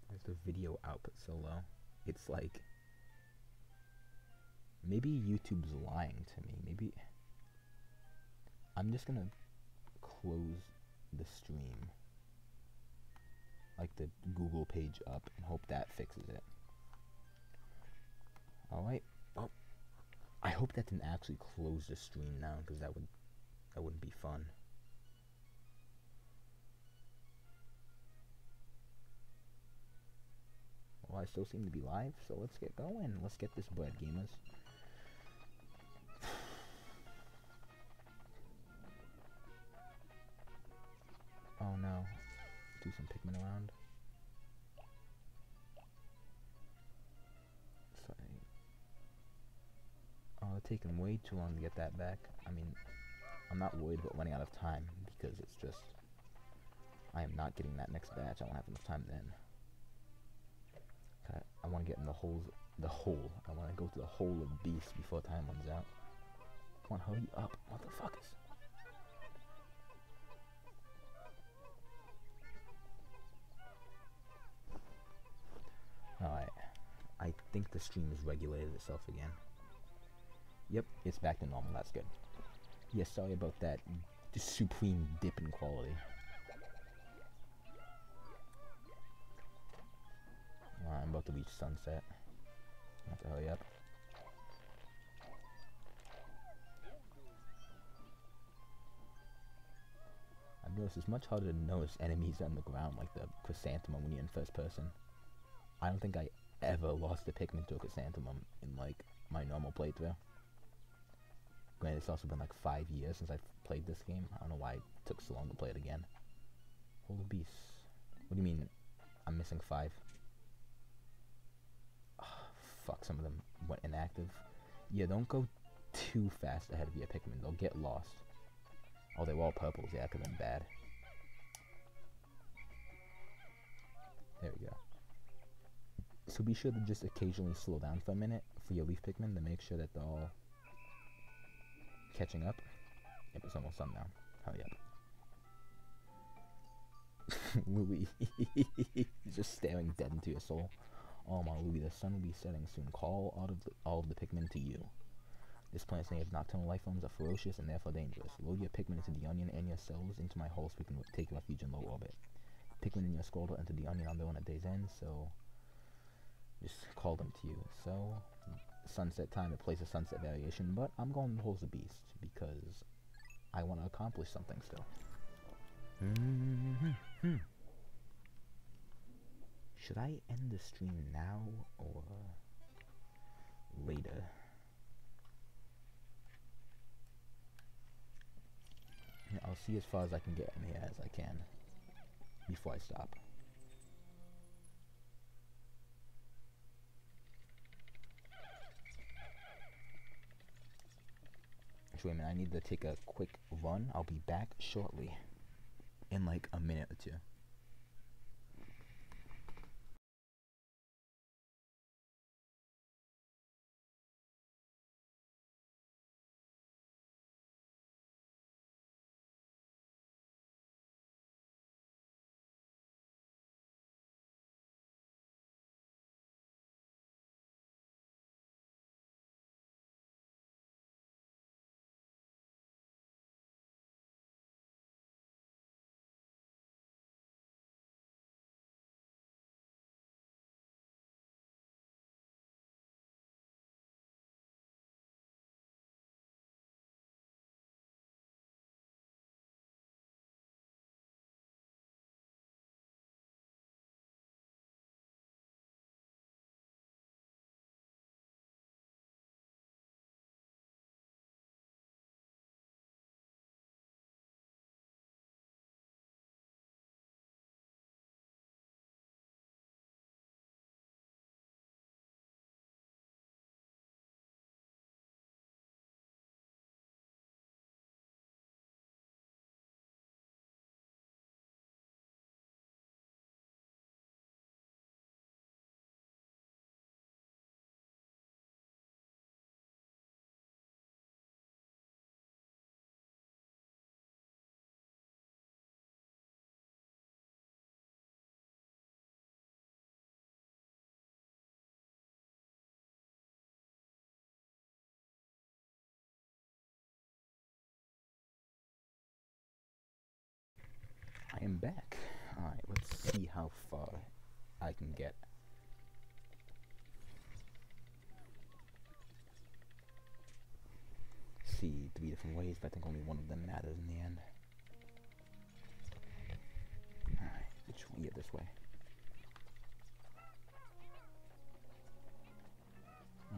Why is the video output so low? It's like, maybe YouTube's lying to me. Maybe I'm just gonna close the stream, like the Google page up, and hope that fixes it. Alright, well, I hope that didn't actually close the stream now, because that wouldn't be fun. Well, I still seem to be live, so let's get going. Let's get this bread, gamers. Oh no. Do some Pikmin around. Sorry. Oh, it's taking way too long to get that back. I mean, I'm not worried about running out of time, because it's just, I am not getting that next batch. I won't have enough time then. I want to get in the hole. I want to go to the hole of beast before time runs out. Come on, hurry up, motherfuckers. Alright. I think the stream has regulated itself again. Yep, it's back to normal. That's good. Yeah, sorry about that supreme dip in quality. I'm about to reach sunset. I have to hurry up. I've noticed it's much harder to notice enemies on the ground, like the chrysanthemum when you're in first person. I don't think I ever lost a Pikmin to a chrysanthemum in like my normal playthrough. Granted, it's also been like 5 years since I've played this game. I don't know why it took so long to play it again. Hold the beast. What do you mean I'm missing 5? Fuck, some of them went inactive. Yeah, don't go too fast ahead of your Pikmin. They'll get lost. Oh, they were all purples. Yeah, that could have been bad. There we go. So be sure to just occasionally slow down for a minute for your leaf Pikmin to make sure that they're all catching up. Yep, it's almost sundown. Hurry up. Louie. He's just staring dead into your soul. Oh my Louie, the sun will be setting soon. Call all of the Pikmin to you. This planet's native nocturnal life forms are ferocious and therefore dangerous. Load your Pikmin into the onion and your cells into my hull so we can take refuge in low orbit. Pikmin in your skull will enter the onion on their own at day's end, so just call them to you. So, sunset time, it plays a sunset variation, but I'm going to hold the beast because I want to accomplish something still. Should I end the stream now or later? I'll see as far as I can get in here as I can before I stop. Actually, wait a minute, I need to take a quick run. I'll be back shortly in like a minute or two. I am back. Alright, let's see how far I can get. See 3 different ways, but I think only one of them matters in the end. Alright, which one? Yeah, this way.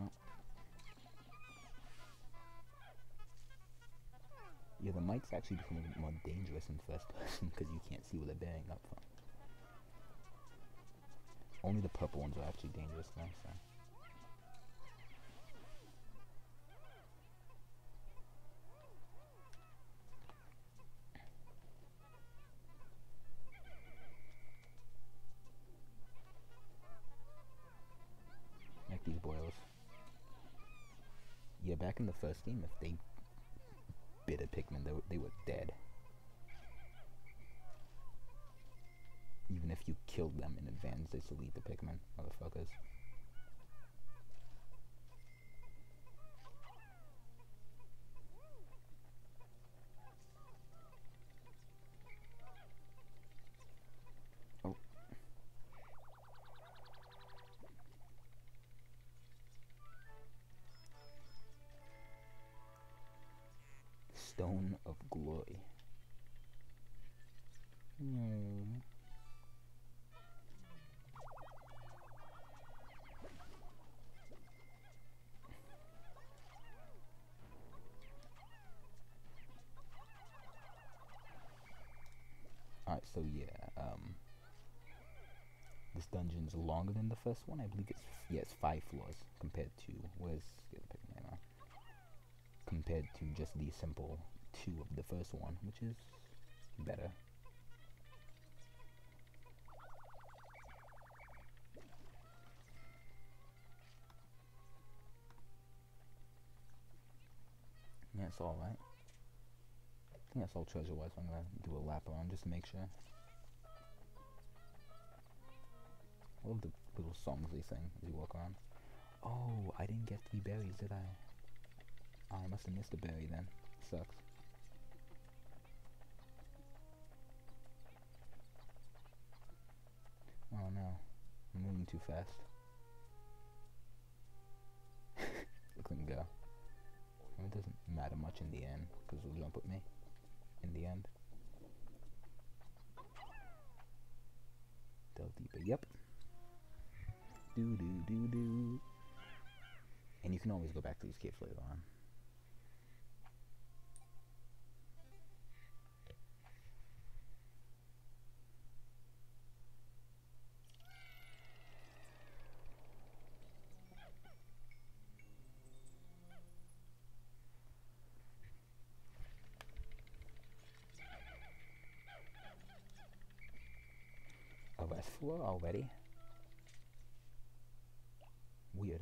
Oh. Yeah, the might's actually becoming more dangerous in first person because you can't see where they're bearing up from. Only the purple ones are actually dangerous though, so. Like these boils. Yeah, back in the first game, if they bit a Pikmin, they were dead. Even if you killed them in advance, they still eat the Pikmin, motherfuckers. Oh. Stone of Glory. No. Alright, so yeah, this dungeon's longer than the first one. I believe it's 5 floors compared to, where's the other Pikmin now? Compared to just the simple 2 of the first one, which is better. Yeah, it's alright. I think that's all treasure-wise, so I'm gonna do a lap around just to make sure. I love the little songs they sing as you walk around. Oh, I didn't get 3 berries, did I? Oh, I must have missed a berry then. Sucks. Oh no, I'm moving too fast. Look at him go. It doesn't matter much in the end, because he'll jump with me in the end. Delve deeper, yep. Do. And you can always go back to these caves later on. A rest floor already? Weird.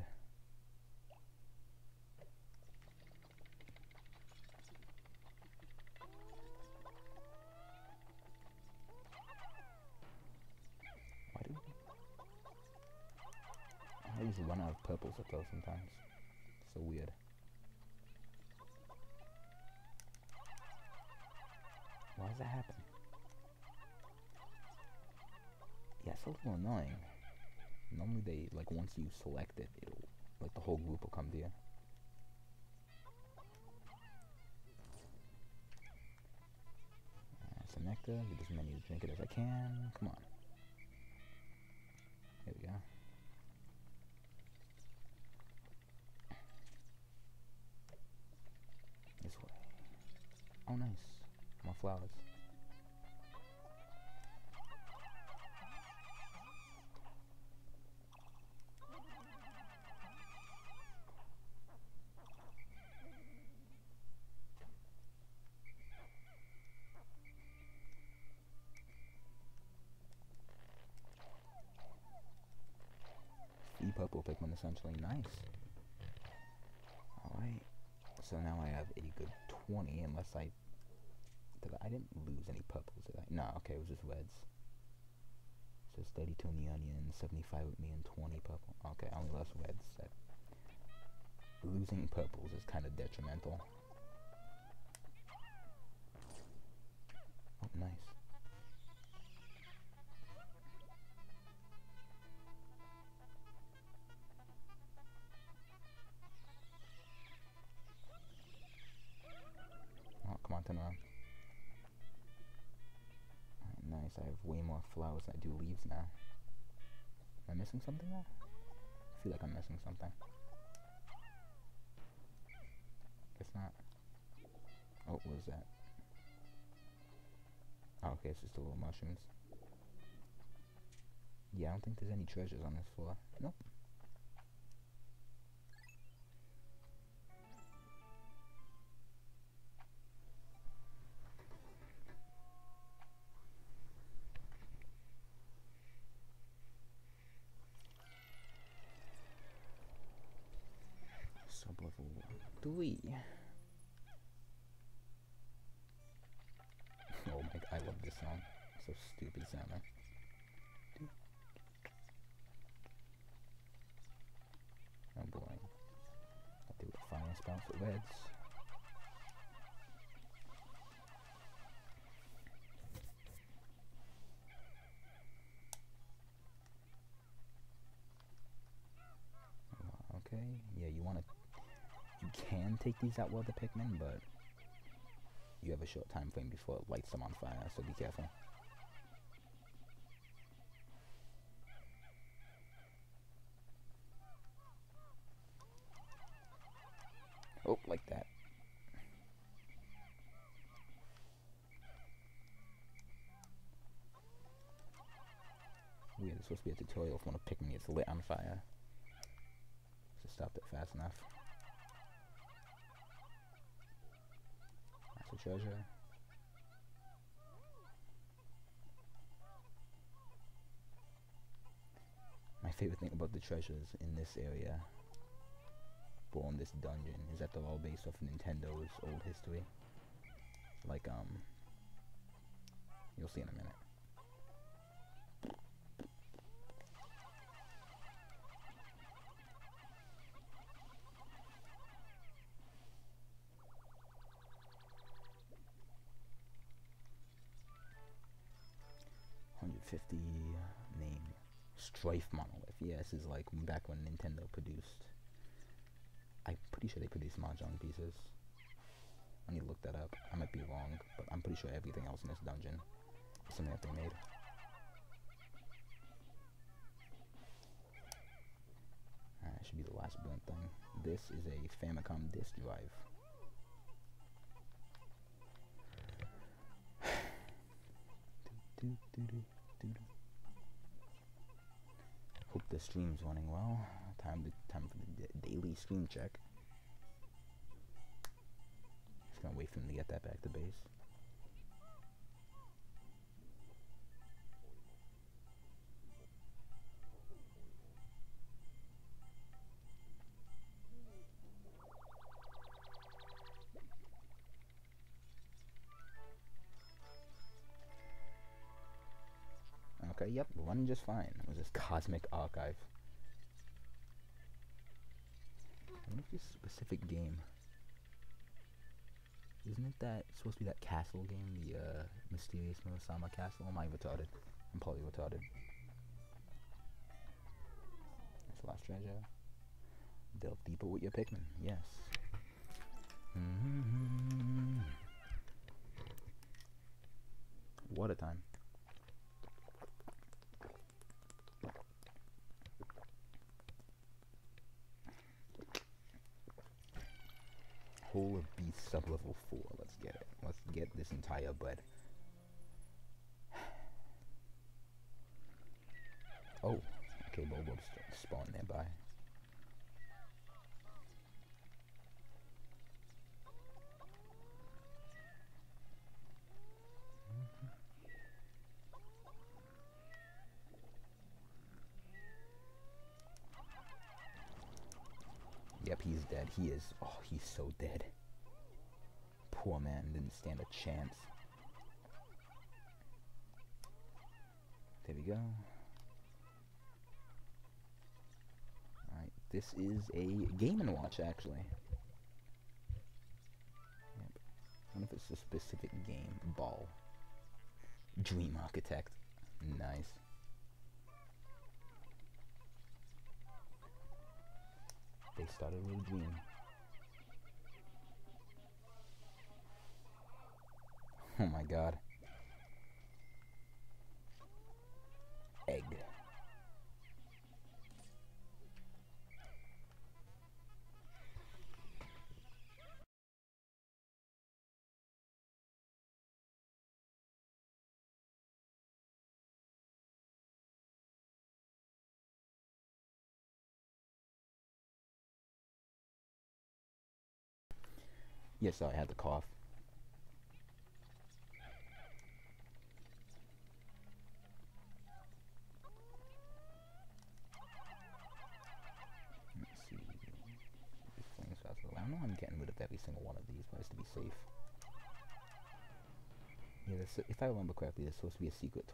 Why do I usually run out of purples at those sometimes? So weird. Why does that happen? Yeah, it's a little annoying. Normally they, like, once you select it, it'll, like, the whole group will come to you. Some nectar, get as many to drink it as I can. Come on. Here we go. This way. Oh, nice. More flowers. Purple Pikmin essentially. Nice. Alright. So now I have a good 20 unless I didn't lose any purples, did I? No, okay, it was just reds. So it's 32 in the onion, 75 with me, and 20 purple. Okay, I only lost reds. Losing purples is kind of detrimental. Oh, nice. way more flowers than I do leaves now. Am I missing something there? I feel like I'm missing something. Guess not. Oh, what was that? Oh, okay, it's just the little mushrooms. Yeah, I don't think there's any treasures on this floor. Nope. Sub-level 3. Oh my god, I love this song. So stupid sounding. Oh boy. I'll do a fire spell for reds. Okay, yeah, you can take these out while they're Pikmin, but you have a short time frame before it lights them on fire, so be careful. Oh, like that. Weird, it's supposed to be a tutorial if one of Pikmin gets lit on fire. So stopped it fast enough. That's a treasure. My favorite thing about the treasures in this area, or in this dungeon, is that they're all based off of Nintendo's old history. Like, you'll see in a minute. Name Strife Monolith. Yeah, this is like back when Nintendo produced. I'm pretty sure they produced Mahjong pieces. I need to look that up. I might be wrong, but I'm pretty sure everything else in this dungeon is something that they made. Alright, should be the last burnt thing. This is a Famicom disk drive. Hope the stream's running well. Time for the daily stream check. Just gonna wait for him to get that back to base. Okay, yep, running just fine. It was this Cosmic Archive. I wonder if this specific game, isn't it that supposed to be that castle game, the Mysterious Milasama Castle? Am I retarded? I'm probably retarded. That's the last treasure. Delve deeper with your Pikmin. Yes. What a time. Hole of Beast sub-level 4. Let's get it. Let's get this entire bud. Oh, okay, Bulbob's spawned nearby. Yep, he's dead. He is. Oh, he's so dead. Poor man didn't stand a chance. There we go. Alright, this is a Game & Watch, actually. Yep. I wonder if it's a specific game. Ball. Dream Architect. Nice. They started with a dream. Oh my god. Yes, sorry, I had the cough. Let's see. These flames fast. I know I'm getting rid of every single one of these, but it's to be safe. Yeah, if I remember correctly, there's supposed to be a secret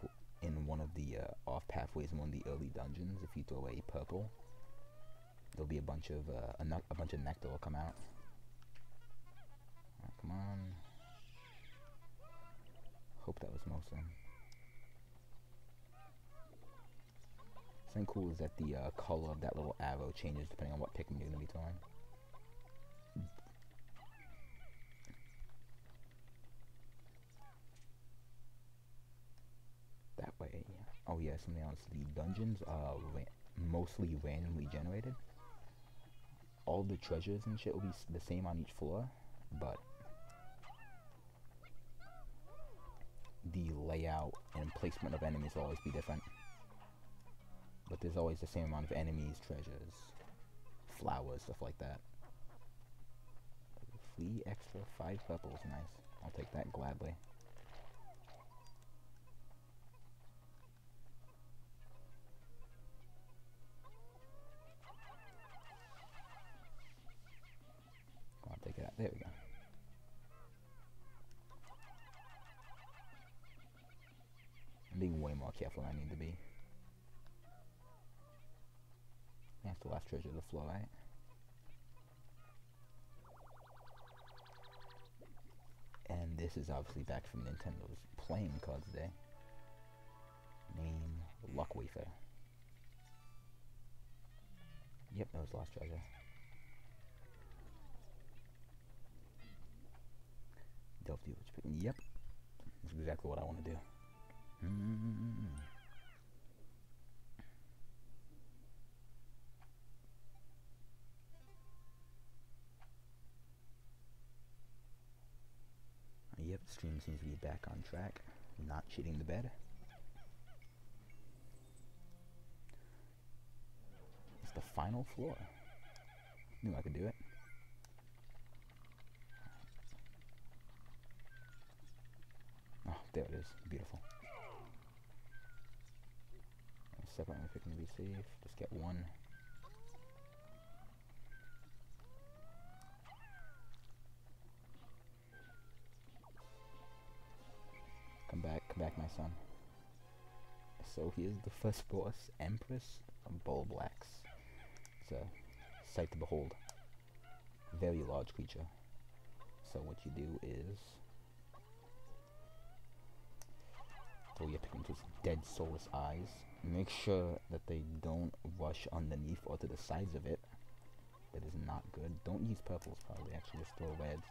in one of the off pathways in one of the early dungeons. If you throw a purple, there'll be a bunch of nectar will come out. Come on. Hope that was most of them. Something cool is that the color of that little arrow changes depending on what Pikmin you're going to be throwing. That way. Oh yeah, something else. The dungeons are mostly randomly generated. All the treasures and shit will be the same on each floor, but the layout and placement of enemies will always be different. But there's always the same amount of enemies, treasures, flowers, stuff like that. Free extra 5 purples, nice. I'll take that gladly. Come on, take it out. There we go. I'm being way more careful than I need to be. That's the last treasure of the floor, right? And this is obviously back from Nintendo's playing cards day. Name Luck Wafer. Yep, that was the last treasure. Delve deal. Yep, that's exactly what I want to do. Yep, the stream seems to be back on track. Not shitting the bed. It's the final floor. Knew I could do it. Oh, there it is. Beautiful. Separate my Pikmin to be safe. Just get one. Come back, my son. So here's the first boss, Empress of Bulblax. It's a sight to behold. Very large creature. So what you do is throw your Pikmin to its dead soulless eyes. Make sure that they don't rush underneath or to the sides of it. That is not good. Don't use purples probably, actually just throw reds.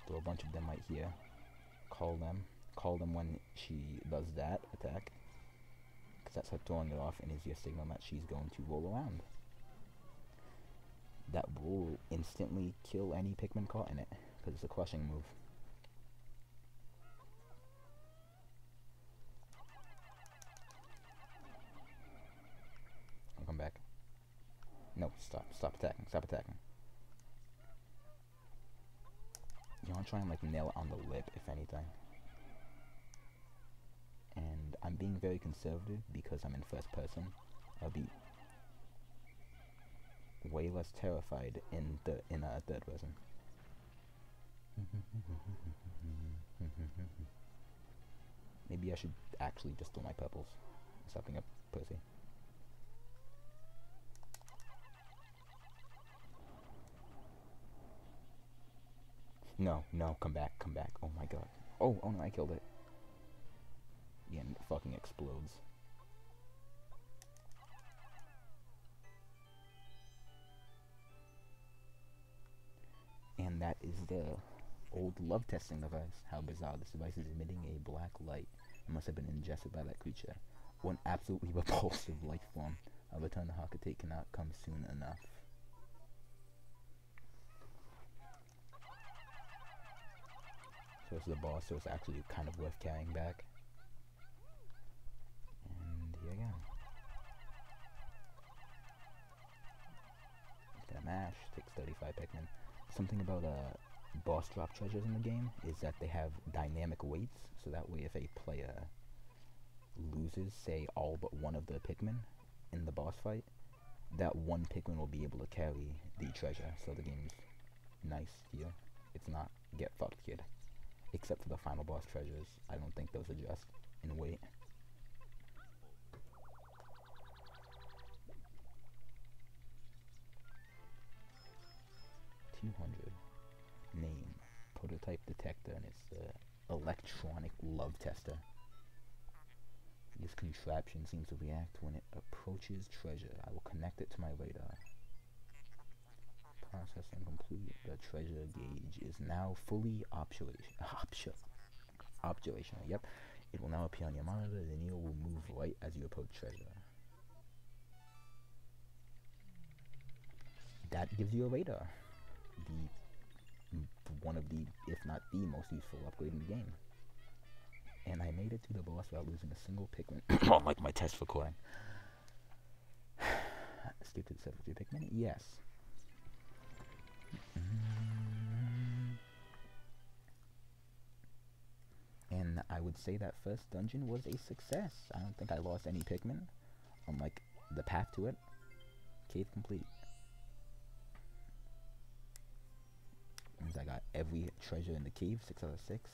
Throw a bunch of them right here. Call them when she does that attack. Because that's her throwing it off and is your signal that she's going to roll around. That will instantly kill any Pikmin caught in it. Because it's a crushing move. I'll come back. No, stop attacking. You want to try and like nail it on the lip, if anything. And I'm being very conservative because I'm in first person. I'll be way less terrified in third person. Maybe I should actually just throw my purples. Stop being a pussy. No, come back. Oh my god. Oh no, I killed it. Yeah, and it fucking explodes. And that is the old love testing device. How bizarre. This device is emitting a black light. It must have been ingested by that creature. One absolutely repulsive life form. A return to Hakate cannot come soon enough. So it's the boss, so it's actually kind of worth carrying back. And here again. It's gonna mash, takes 35 Pikmin. Something about boss drop treasures in the game is that they have dynamic weights, so that way if a player loses, say, all but one of the Pikmin in the boss fight, that one Pikmin will be able to carry the treasure. So the game's nice here. It's not get fucked, kid. Except for the final boss treasures. I don't think those adjust in weight. Name, prototype detector, and it's the electronic love tester. This contraption seems to react when it approaches treasure. I will connect it to my radar. Processing complete. The treasure gauge is now fully operational. Yep. It will now appear on your monitor. The needle will move right as you approach treasure. That gives you a radar. One of the, if not the most useful upgrade in the game. And I made it to the boss without losing a single Pikmin. Like my test recording. Skip to the 73 Pikmin? Yes. And I would say that first dungeon was a success. I don't think I lost any Pikmin on like the path to it. Cave complete. Means I got every treasure in the cave, 6 out of 6.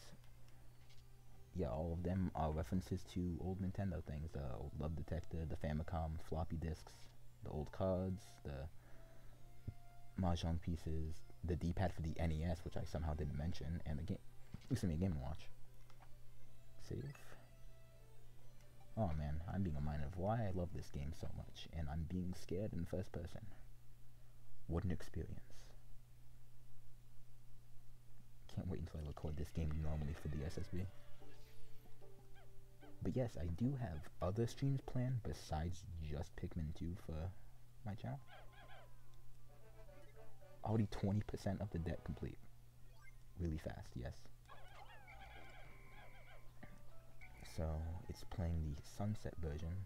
Yeah, all of them are references to old Nintendo things. The old love detector, the Famicom, floppy disks, the old cards, the Mahjong pieces, the D-pad for the NES, which I somehow didn't mention, and the game. Listen to me, Game & Watch. Save. Oh man, I'm being reminded of why I love this game so much, and I'm being scared in first person. What an experience. Can't wait until I record this game normally for the SSB. But yes, I do have other streams planned besides just Pikmin 2 for my channel. Already 20% of the deck complete. Really fast, yes. So, it's playing the Sunset version.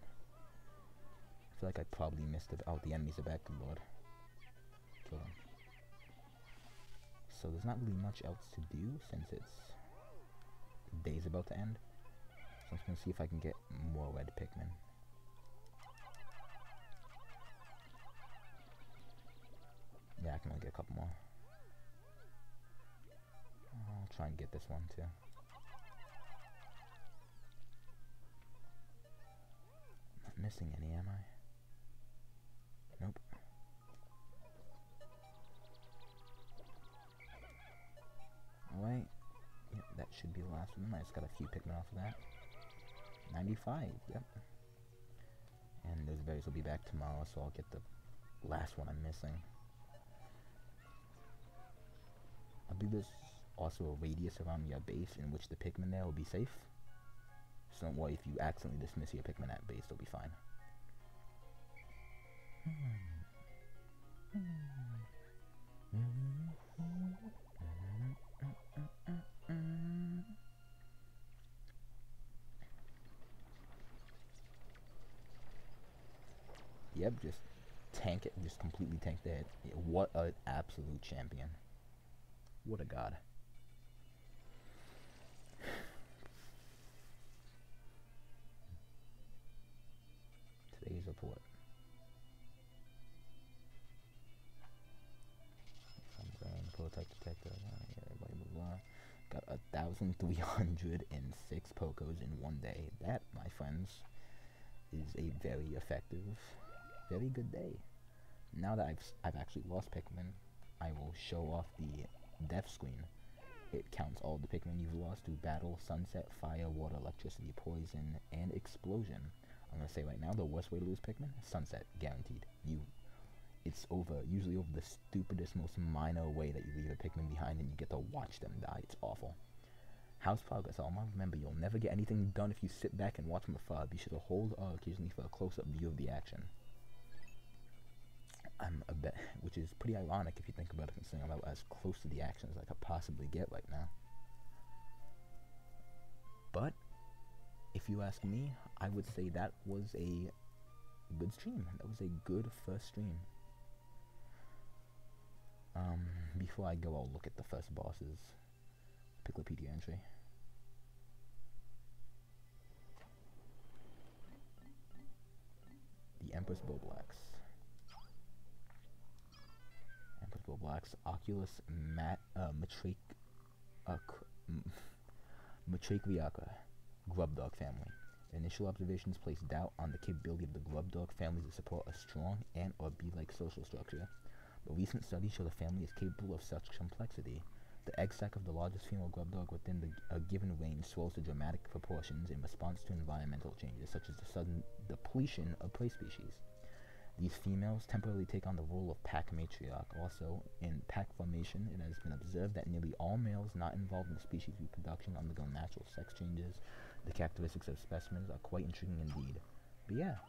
I feel like I probably missed it. Oh, the enemies are back, good lord. Kill them. So there's not really much else to do since it's the day's about to end. So I'm just gonna see if I can get more red Pikmin. Yeah, I can only get a couple more. I'll try and get this one too. I'm not missing any, am I? Nope. Alright. Yep, that should be the last one. I just got a few Pikmin off of that. 95, yep. And those berries will be back tomorrow, so I'll get the last one I'm missing. I believe there's also a radius around your base in which the Pikmin there will be safe. So don't worry if you accidentally dismiss your Pikmin at base, they'll be fine. Yep, just tank it, just completely tank the hit. Yeah, what an absolute champion. What a god. Today's report. Prototype detector. Blah, blah, blah. Got 1,306 Pokos in one day. That, my friends, is a very effective, very good day. Now that I've actually lost Pikmin, I will show off the death screen. It counts all the Pikmin you've lost through battle, sunset, fire, water, electricity, poison, and explosion. I'm gonna say right now, the worst way to lose Pikmin, sunset, guaranteed. It's usually over the stupidest, most minor way that you leave a Pikmin behind and you get to watch them die. It's awful. How's progress? Remember, you'll never get anything done if you sit back and watch from afar. Be sure to hold R occasionally for a close-up view of the action. Which is pretty ironic if you think about it, considering I'm as close to the action as I could possibly get right now. But, if you ask me, I would say that was a good stream. That was a good first stream. Before I go, I'll look at the first boss's Piclopedia entry. The Empress Boblax. Empress Boblax, Oculus Matraquiliaca, grub dog family. Initial observations place doubt on the capability of the grub dog family to support a strong and or bee-like social structure, but recent studies show the family is capable of such complexity. The egg sac of the largest female grub dog within a given range swells to dramatic proportions in response to environmental changes, such as the sudden depletion of prey species. These females temporarily take on the role of pack matriarch. Also, in pack formation, it has been observed that nearly all males not involved in species reproduction undergo natural sex changes. The characteristics of specimens are quite intriguing indeed. But yeah,